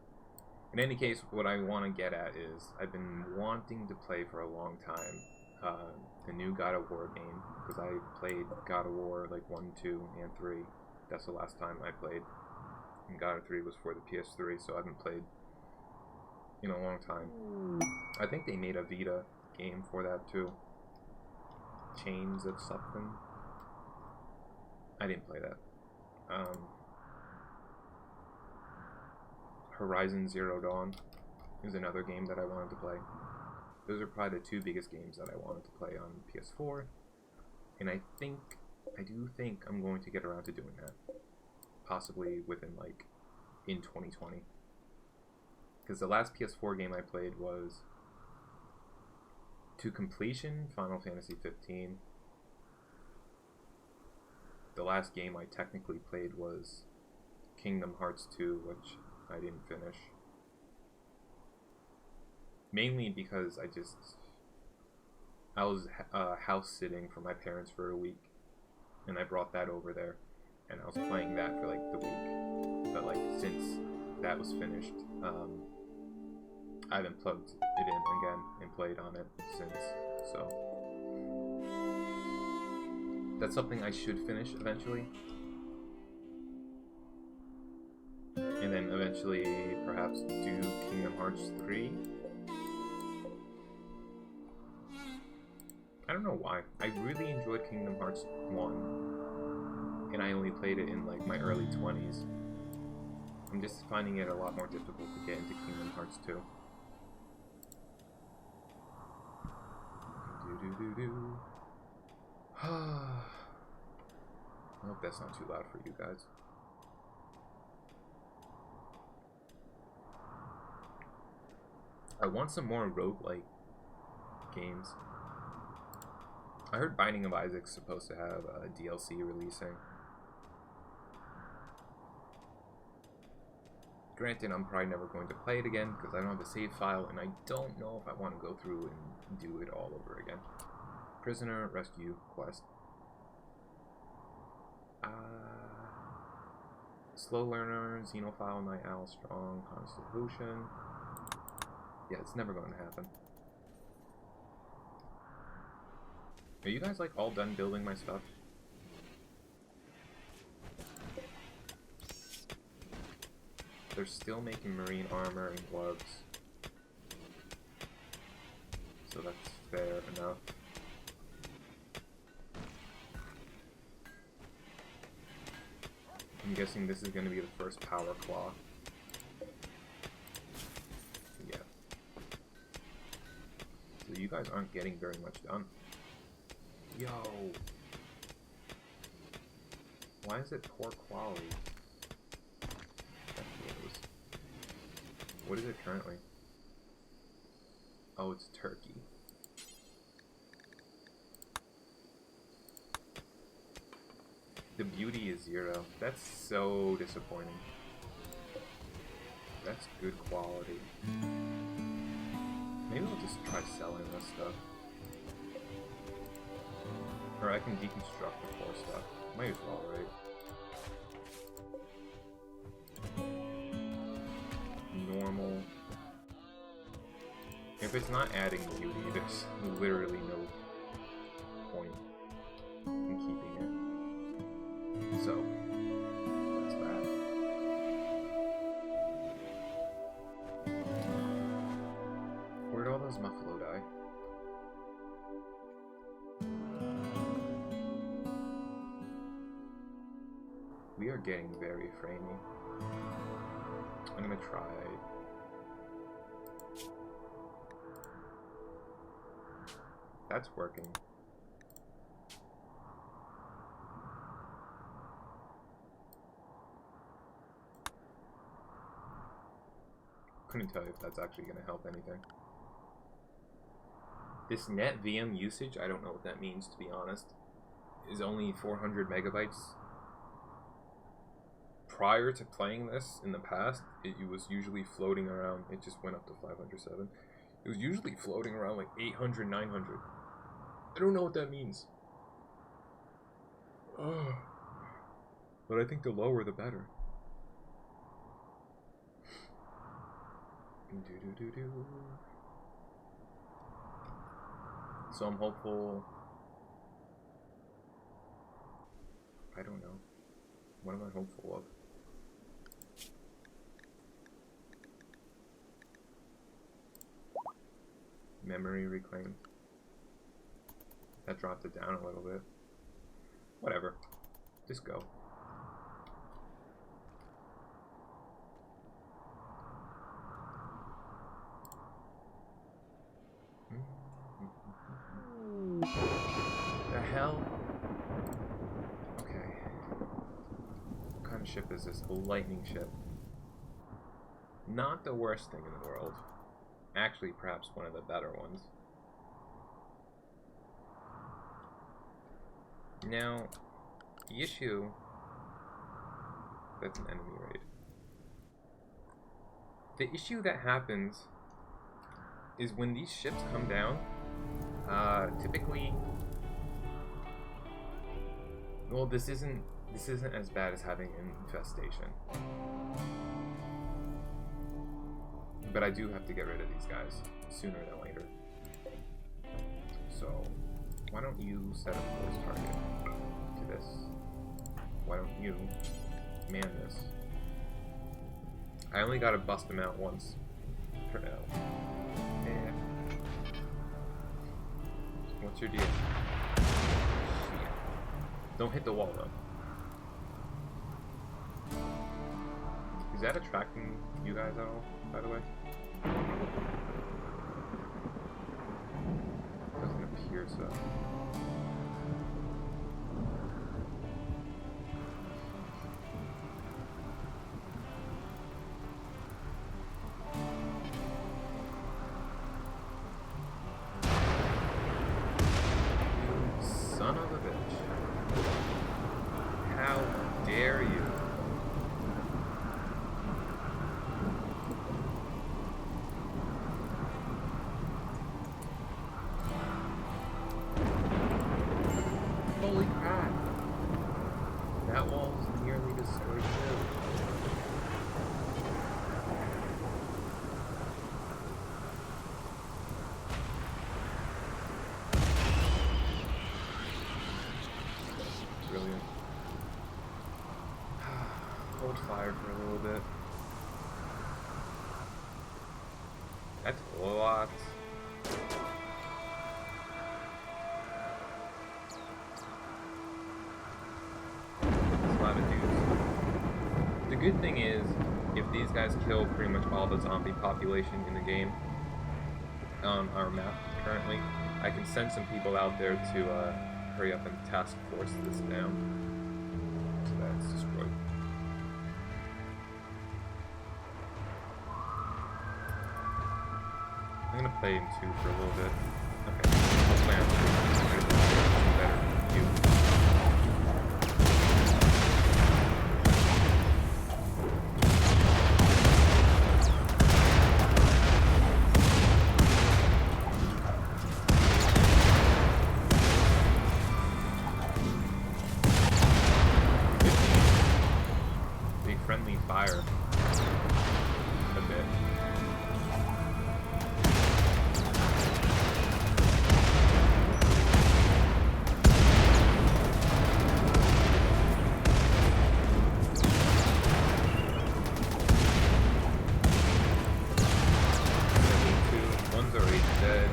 In any case, what I want to get at is I've been wanting to play for a long time the new God of War game, because I played God of War like 1, 2, and 3. That's the last time I played. And God of 3 was for the PS3, so I haven't played in a long time. I think they made a Vita game for that too. Chains of something. I didn't play that. Horizon Zero Dawn is another game that I wanted to play. Those are probably the 2 biggest games that I wanted to play on PS4, and I do think I'm going to get around to doing that, possibly within like in 2020. Because the last PS4 game I played was to completion Final Fantasy 15. The last game I technically played was Kingdom Hearts 2, which I didn't finish. Mainly because I was house sitting for my parents for a week, and I brought that over there, and I was playing that for like the week. But like since that was finished, I haven't plugged it in again and played on it since. So that's something I should finish eventually. And then eventually perhaps do Kingdom Hearts 3. I don't know why. I really enjoyed Kingdom Hearts 1. And I only played it in like my early 20s. I'm just finding it a lot more difficult to get into Kingdom Hearts 2. I hope that's not too loud for you guys. I want some more roguelike games. I heard Binding of Isaac's supposed to have a DLC releasing. Granted, I'm probably never going to play it again because I don't have a save file, and I don't know if I want to go through and do it all over again. Prisoner Rescue Quest. Slow Learner, Xenophile, Night Owl, Strong, Constitution. Yeah, it's never going to happen. Are you guys like all done building my stuff? They're still making marine armor and gloves. So that's fair enough. I'm guessing this is going to be the first power claw. Yeah. So you guys aren't getting very much done. Yo! Why is it poor quality? What is it currently? Oh, it's turkey. The beauty is 0. That's so disappointing. That's good quality. Maybe I'll just try selling this stuff. Or I can deconstruct the poor stuff. Might as well, right? Normal. If it's not adding beauty, there's literally no point in keeping it. So, that's that. Where'd all those muffalo die? We are getting very framey. I'm gonna try. That's working. Couldn't tell you if that's actually gonna help anything. This net VM usage, I don't know what that means to be honest, is only 400 megabytes. Prior to playing this in the past, it was usually floating around, it just went up to 507. It was usually floating around like 800, 900. I don't know what that means. But I think the lower the better. So I'm hopeful. I don't know. What am I hopeful of? Memory reclaimed. That dropped it down a little bit. Whatever. Just go. The hell? Okay. What kind of ship is this? A lightning ship. Not the worst thing in the world. Actually, perhaps one of the better ones. Now, the issue... That's an enemy raid. The issue that happens is when these ships come down, typically... Well, this isn't as bad as having an infestation. But I do have to get rid of these guys sooner than later. So, why don't you set a force target to this? Why don't you man this? I only gotta bust him out once for now. Yeah. What's your deal? Shit. Don't hit the wall though. Is that attracting you guys at all, by the way? Doesn't appear so. Son of a bitch. How dare you? Holy crap. That wall's nearly destroyed too. fire for a little bit. That's a lot. That's a lot of dudes. The good thing is, if these guys kill pretty much all the zombie population in the game, on our map currently, I can send some people out there to hurry up and task force this down. So that's destroyed. I'm gonna play him 2 for a little bit. Okay, I'll play him 2. Better than you. Friendly fire a bit. One's already dead.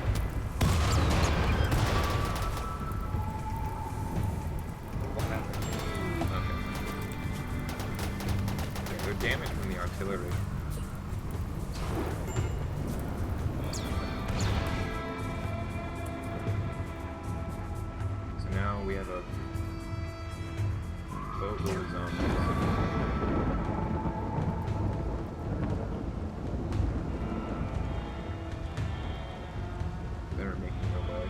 What happened? Okay. They're damaged from the artillery. So now we have a boatload of zombies. They're making their way.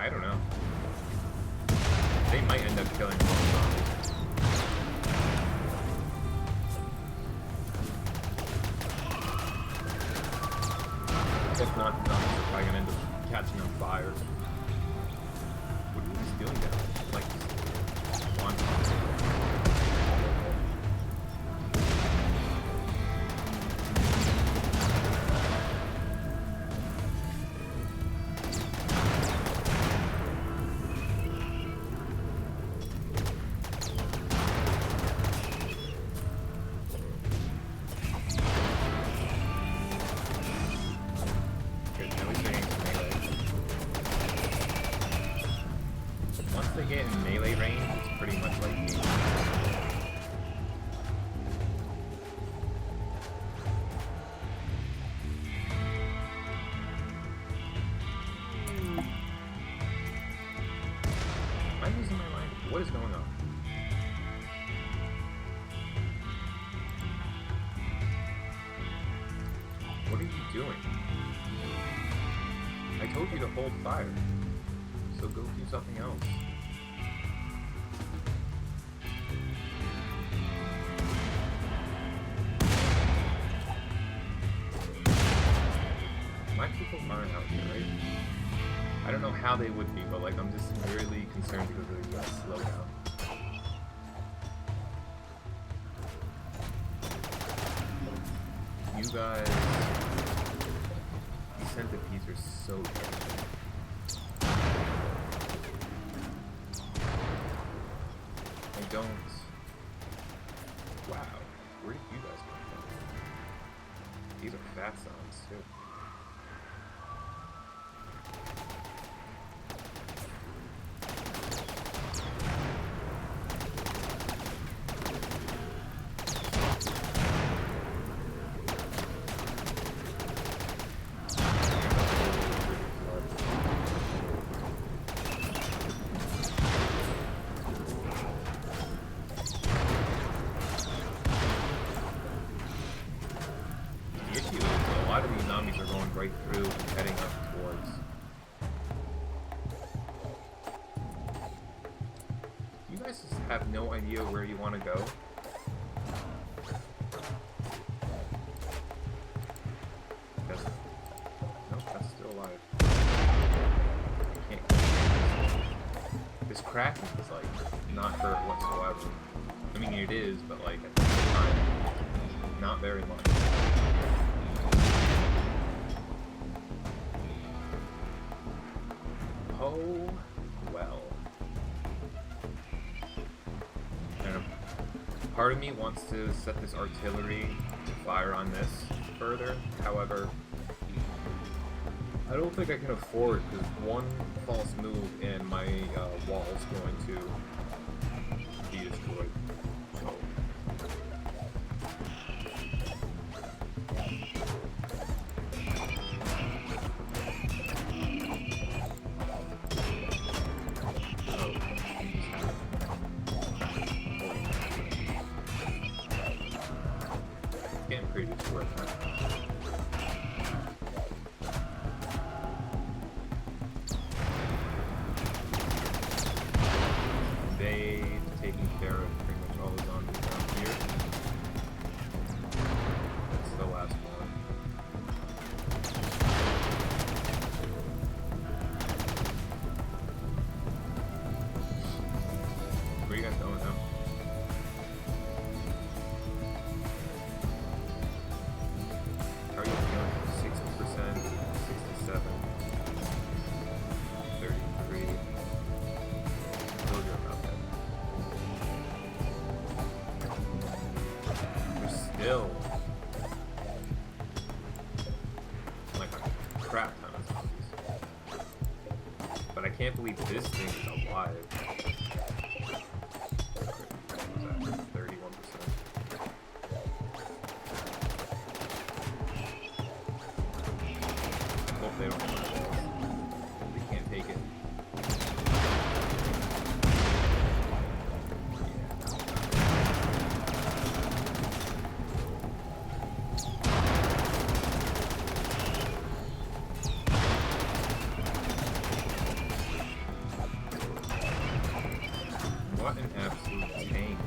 I don't know. They might end up killing all the zombies. If not, the zombies are probably gonna end up catching on fire. What are you doing there? Like, one. Once they get in melee range, it's pretty much like me. Am I losing my mind? What is going on? What are you doing? I told you to hold fire. So go do something else. My people aren't out here, right? I don't know how they would be, but like I'm just really concerned because of the slowdown. You guys, these centipedes are so dangerous. I don't. Wow, where did you guys come from? These are fat zombies too. A lot of these zombies are going right through and heading up towards. You guys just have no idea where you want to go. Nope, that's still alive. I can't. This Kraken is like not hurt whatsoever. I mean, it is, but like at the same time, not very much. Oh, well. And part of me wants to set this artillery to fire on this further. However, I don't think I can afford, because one false move and my wall's going to be destroyed. So. Getting pretty destroyed. They've taken care of pretty much all the zombies down here. That's the last one. Where are you guys going now? How are you feeling? 60%, 67, 33. Those are about that. There's still like a crap ton of zombies. But I can't believe this thing is alive. What was that? 31%. Hope they don't have my walls. They can't take it. What an absolute tank.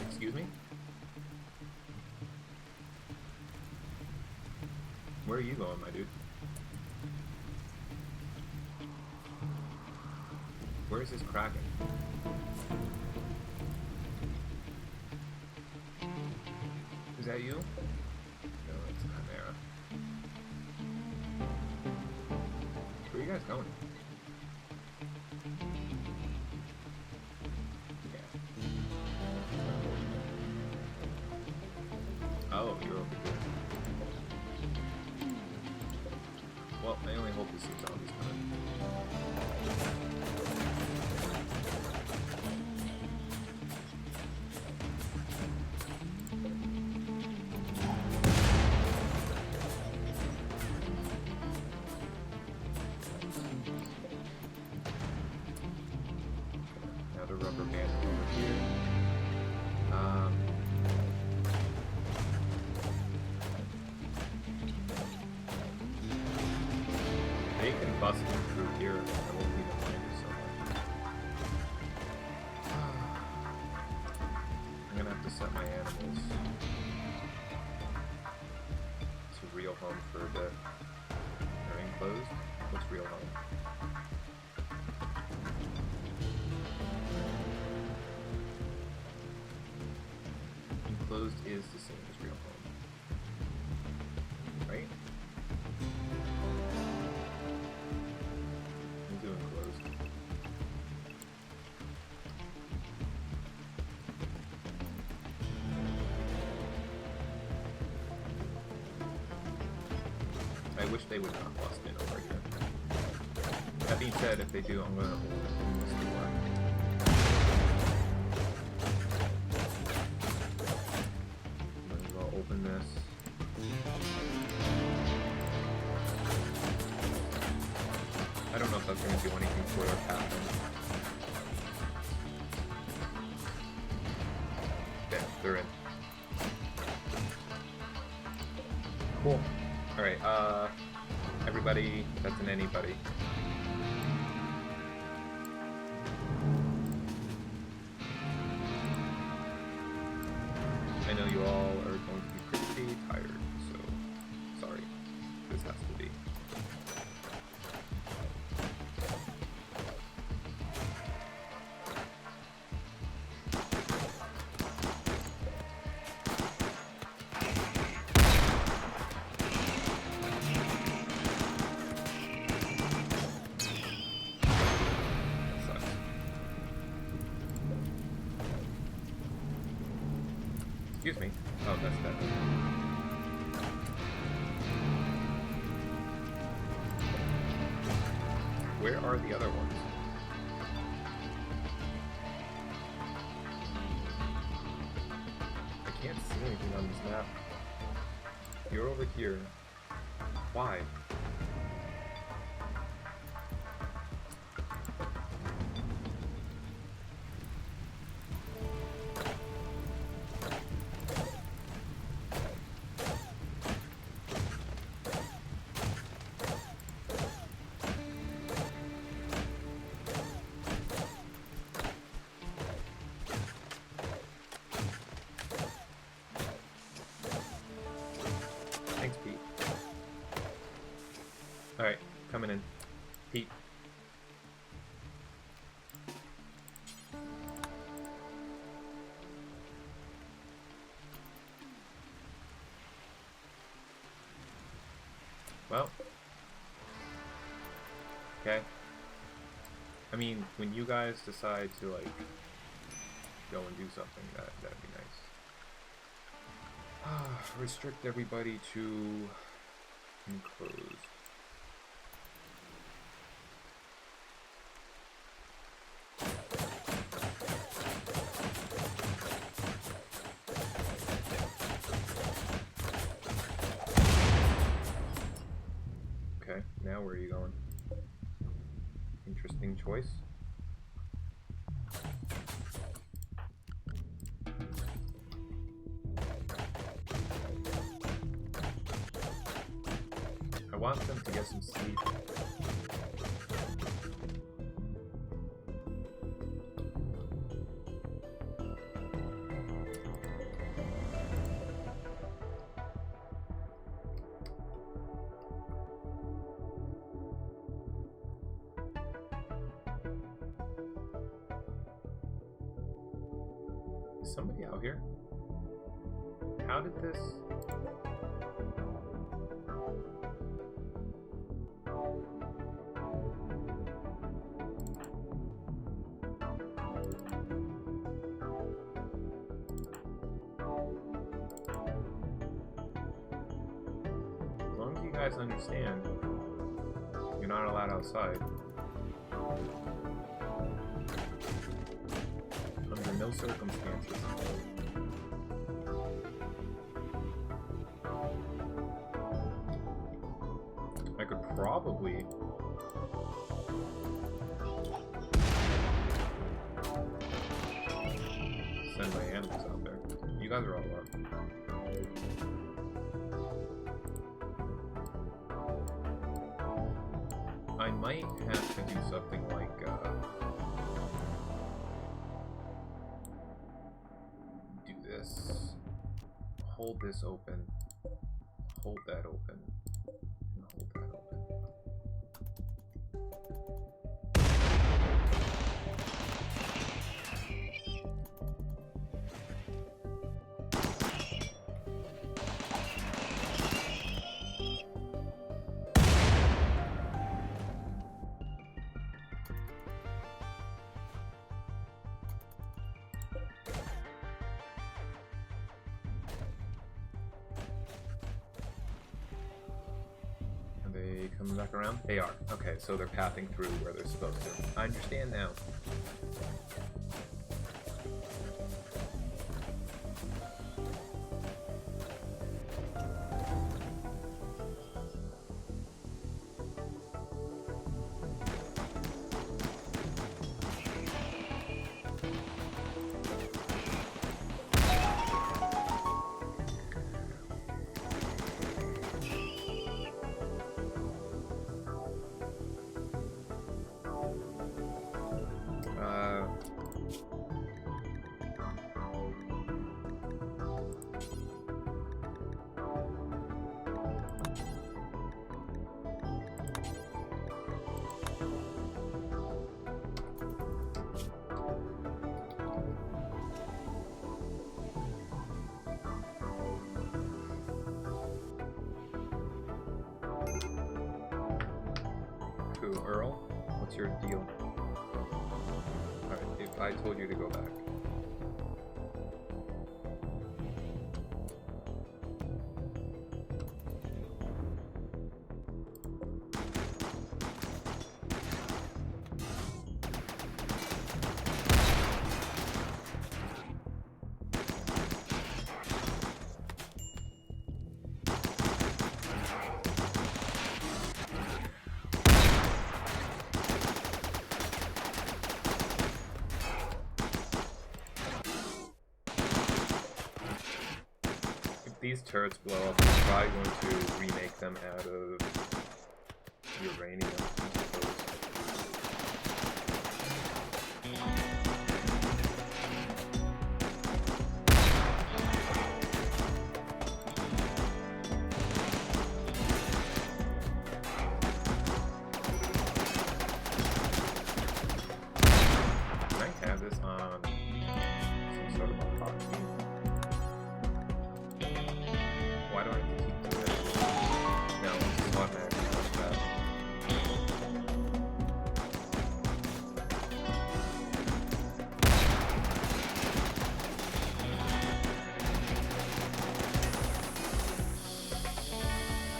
Excuse me? Where are you going, my dude? Where is this Kraken? that you? No, it's Chimera. Where are you guys going? Oh, you're over here. Well, I only hope to see zombies coming. Another rubber band over here. They can bust me through here. I won't even mind it so much. I'm gonna have to set my animals to real home for a bit. They're enclosed. What's real home? Enclosed is the same as real home. Right? I'm doing closed. I wish they would not bust in over here. That being said, if they do, I'm gonna open this door. I'll open this. I don't know if that's going to do anything for their captain. Yeah, they're in. Cool. Alright, everybody that's an anybody. I know you all are going to be pretty tired, so sorry. This has to be. Excuse me. Oh, that's that. Where are the other ones? I can't see anything on this map. You're over here. Why? Thanks, Pete. Alright, coming in. Pete. Well. Okay. I mean, when you guys decide to, like, go and do something, that'd be nice. Restrict everybody to enclosed. Okay, now where are you going? Interesting choice. I want them to get some sleep. Is somebody out here? How did this... As long as you guys understand, you're not allowed outside. Under no circumstances. I could probably... send my animals out there. You guys are all up. I might have to do something like, do this. Hold this open. Hold that open. And hold that open. They coming back around? They are. Okay, so they're pathing through where they're supposed to. I understand now. Earl, what's your deal? Alright, if I told you to go back. These turrets blow up, we're probably going to remake them out of uranium, I suppose. Can I have this on some sort of a hotkey? Why do I have to keep doing it? No, it's just automatically like that.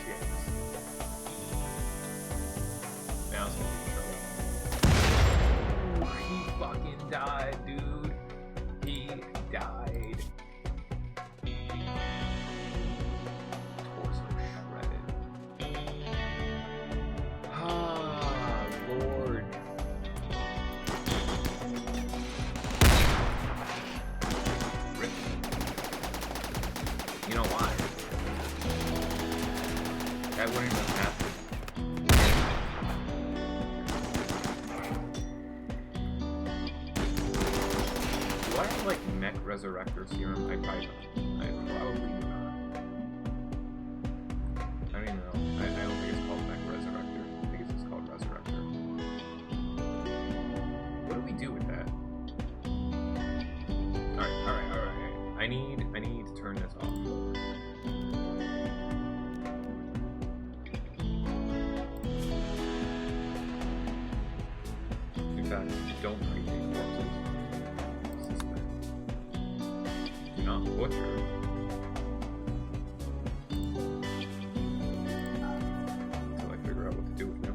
Shit. Now it's gonna be trouble. He fucking died, dude. He died. You know why? That wouldn't even happen. Do I have like mech resurrector serum? I probably don't. I probably do not. I don't even know. I don't think it's called mech resurrector. I think it's just called resurrector. What do we do with that? Alright. I need to turn this off. guys don't create corpses. Suspect. Do not butcher. Until I figure out what to do with you.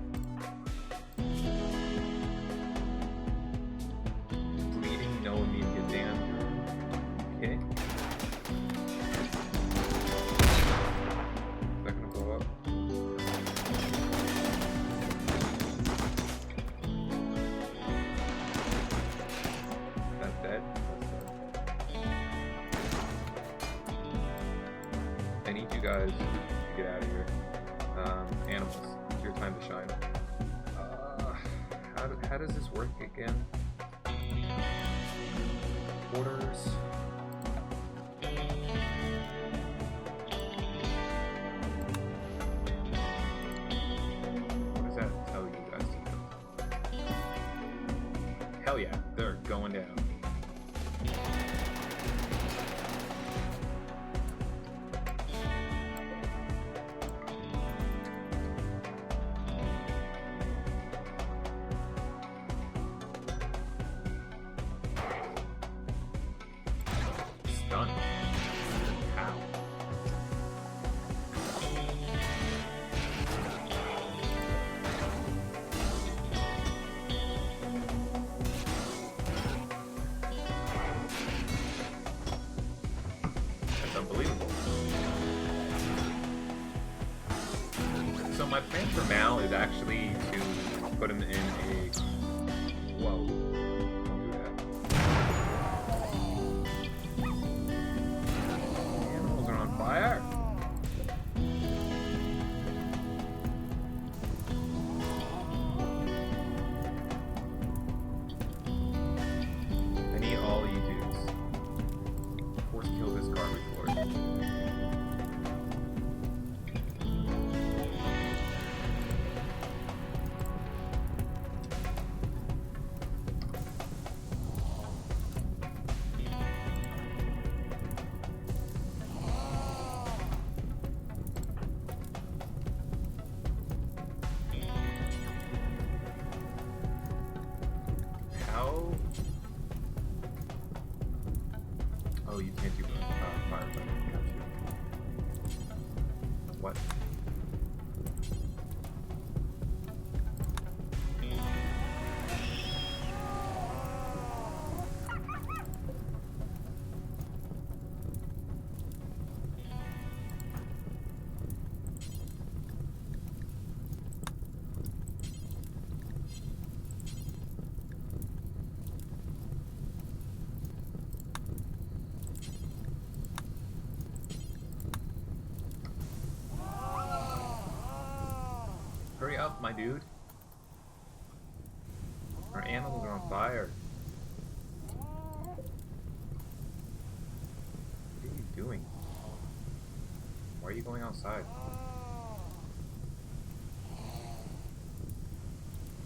Bleeding, no immediate danger. Okay. Is that gonna blow up? That's dead. I need you guys to get out of here. Animals, it's your time to shine. How does this work again? Orders. What does that tell you guys to do? Hell yeah, they're going down. Stunned. How? That's unbelievable. So my plan for Mal is actually to put him in a... Whoa. Don't do that. Animals are on fire. I need all you dudes. Force kill this garbage lord. How? Oh, you can't do firefighting. Got you. What? Hurry up, my dude. Our animals are on fire. What are you doing? Why are you going outside?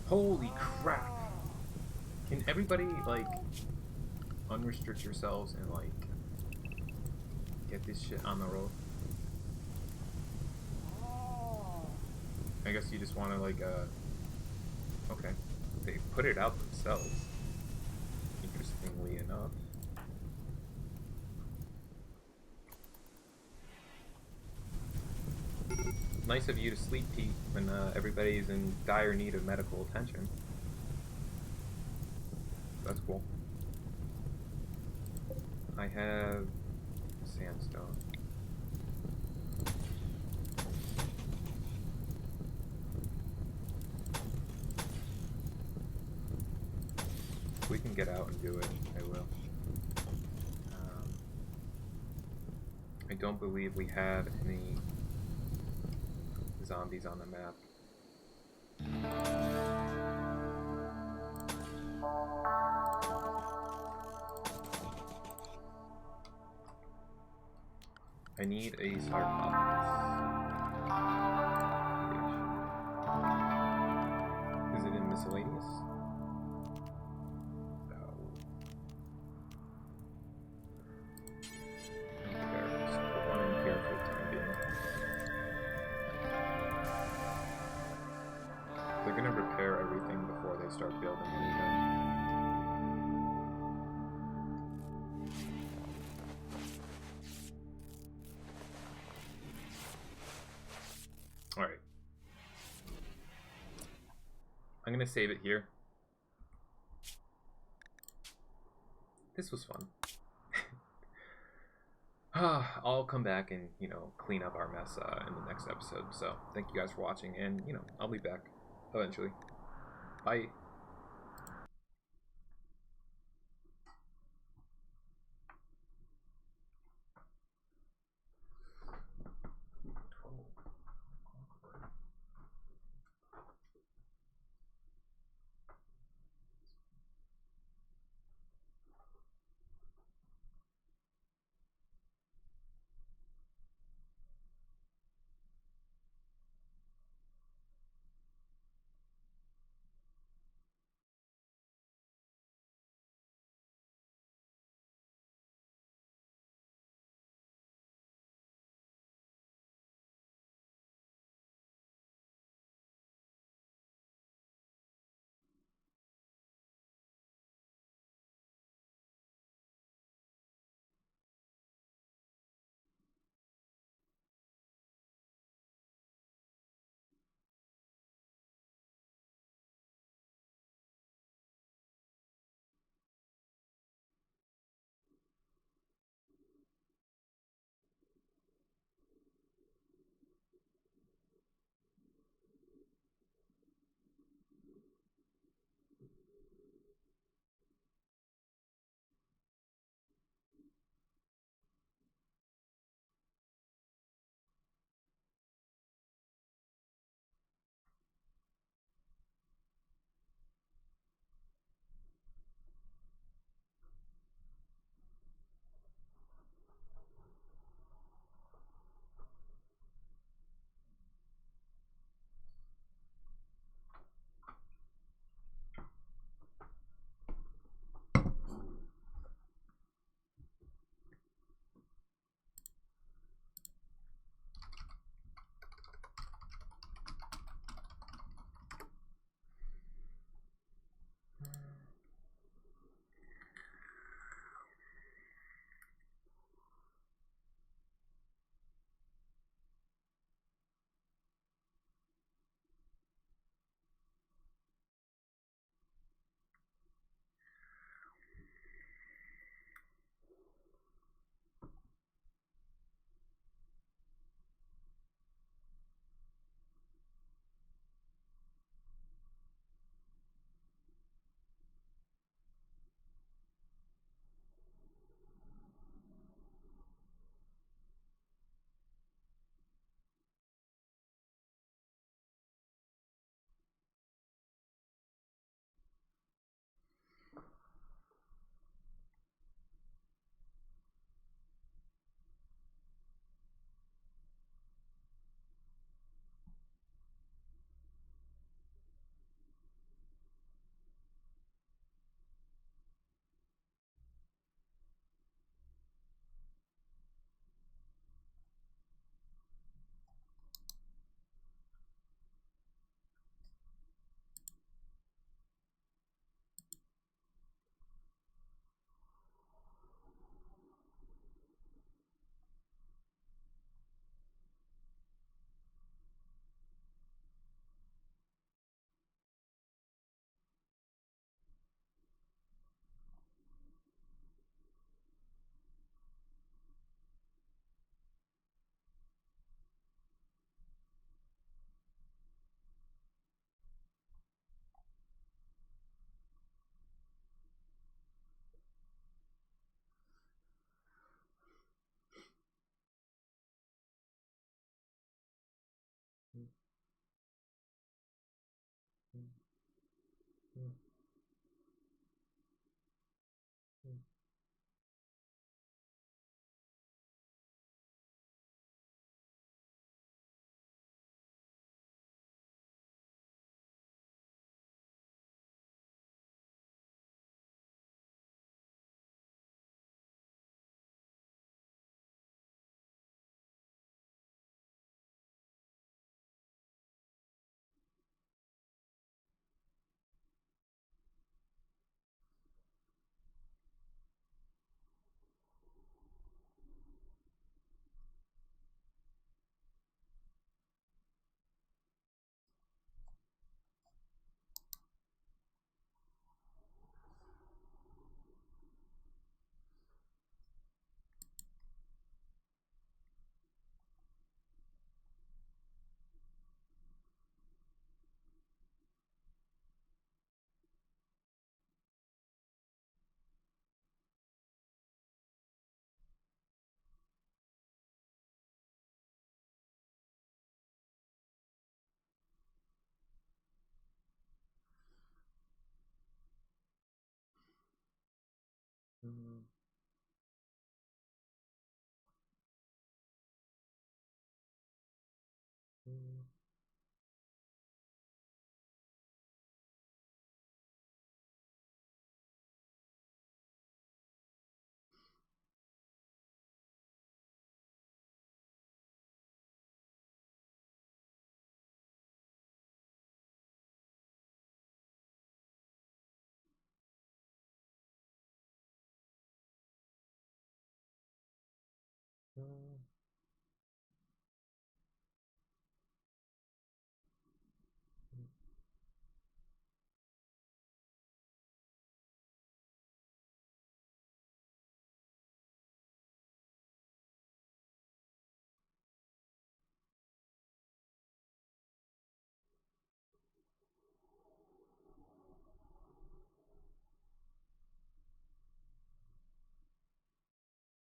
Holy crap! Can everybody, like, unrestrict yourselves and, like, get this shit on the road? I guess you just want to, like, okay. They put it out themselves. Interestingly enough. Nice of you to sleep, Pete, when everybody's in dire need of medical attention. That's cool. I have sandstone. If we can get out and do it, I will. I don't believe we have any zombies on the map. I need a sarcophagus. Is it in miscellaneous? they're gonna repair everything before they start building anything. Alright. I'm gonna save it here. This was fun. I'll come back and, clean up our mess in the next episode. So, thank you guys for watching, and, I'll be back eventually. Bye.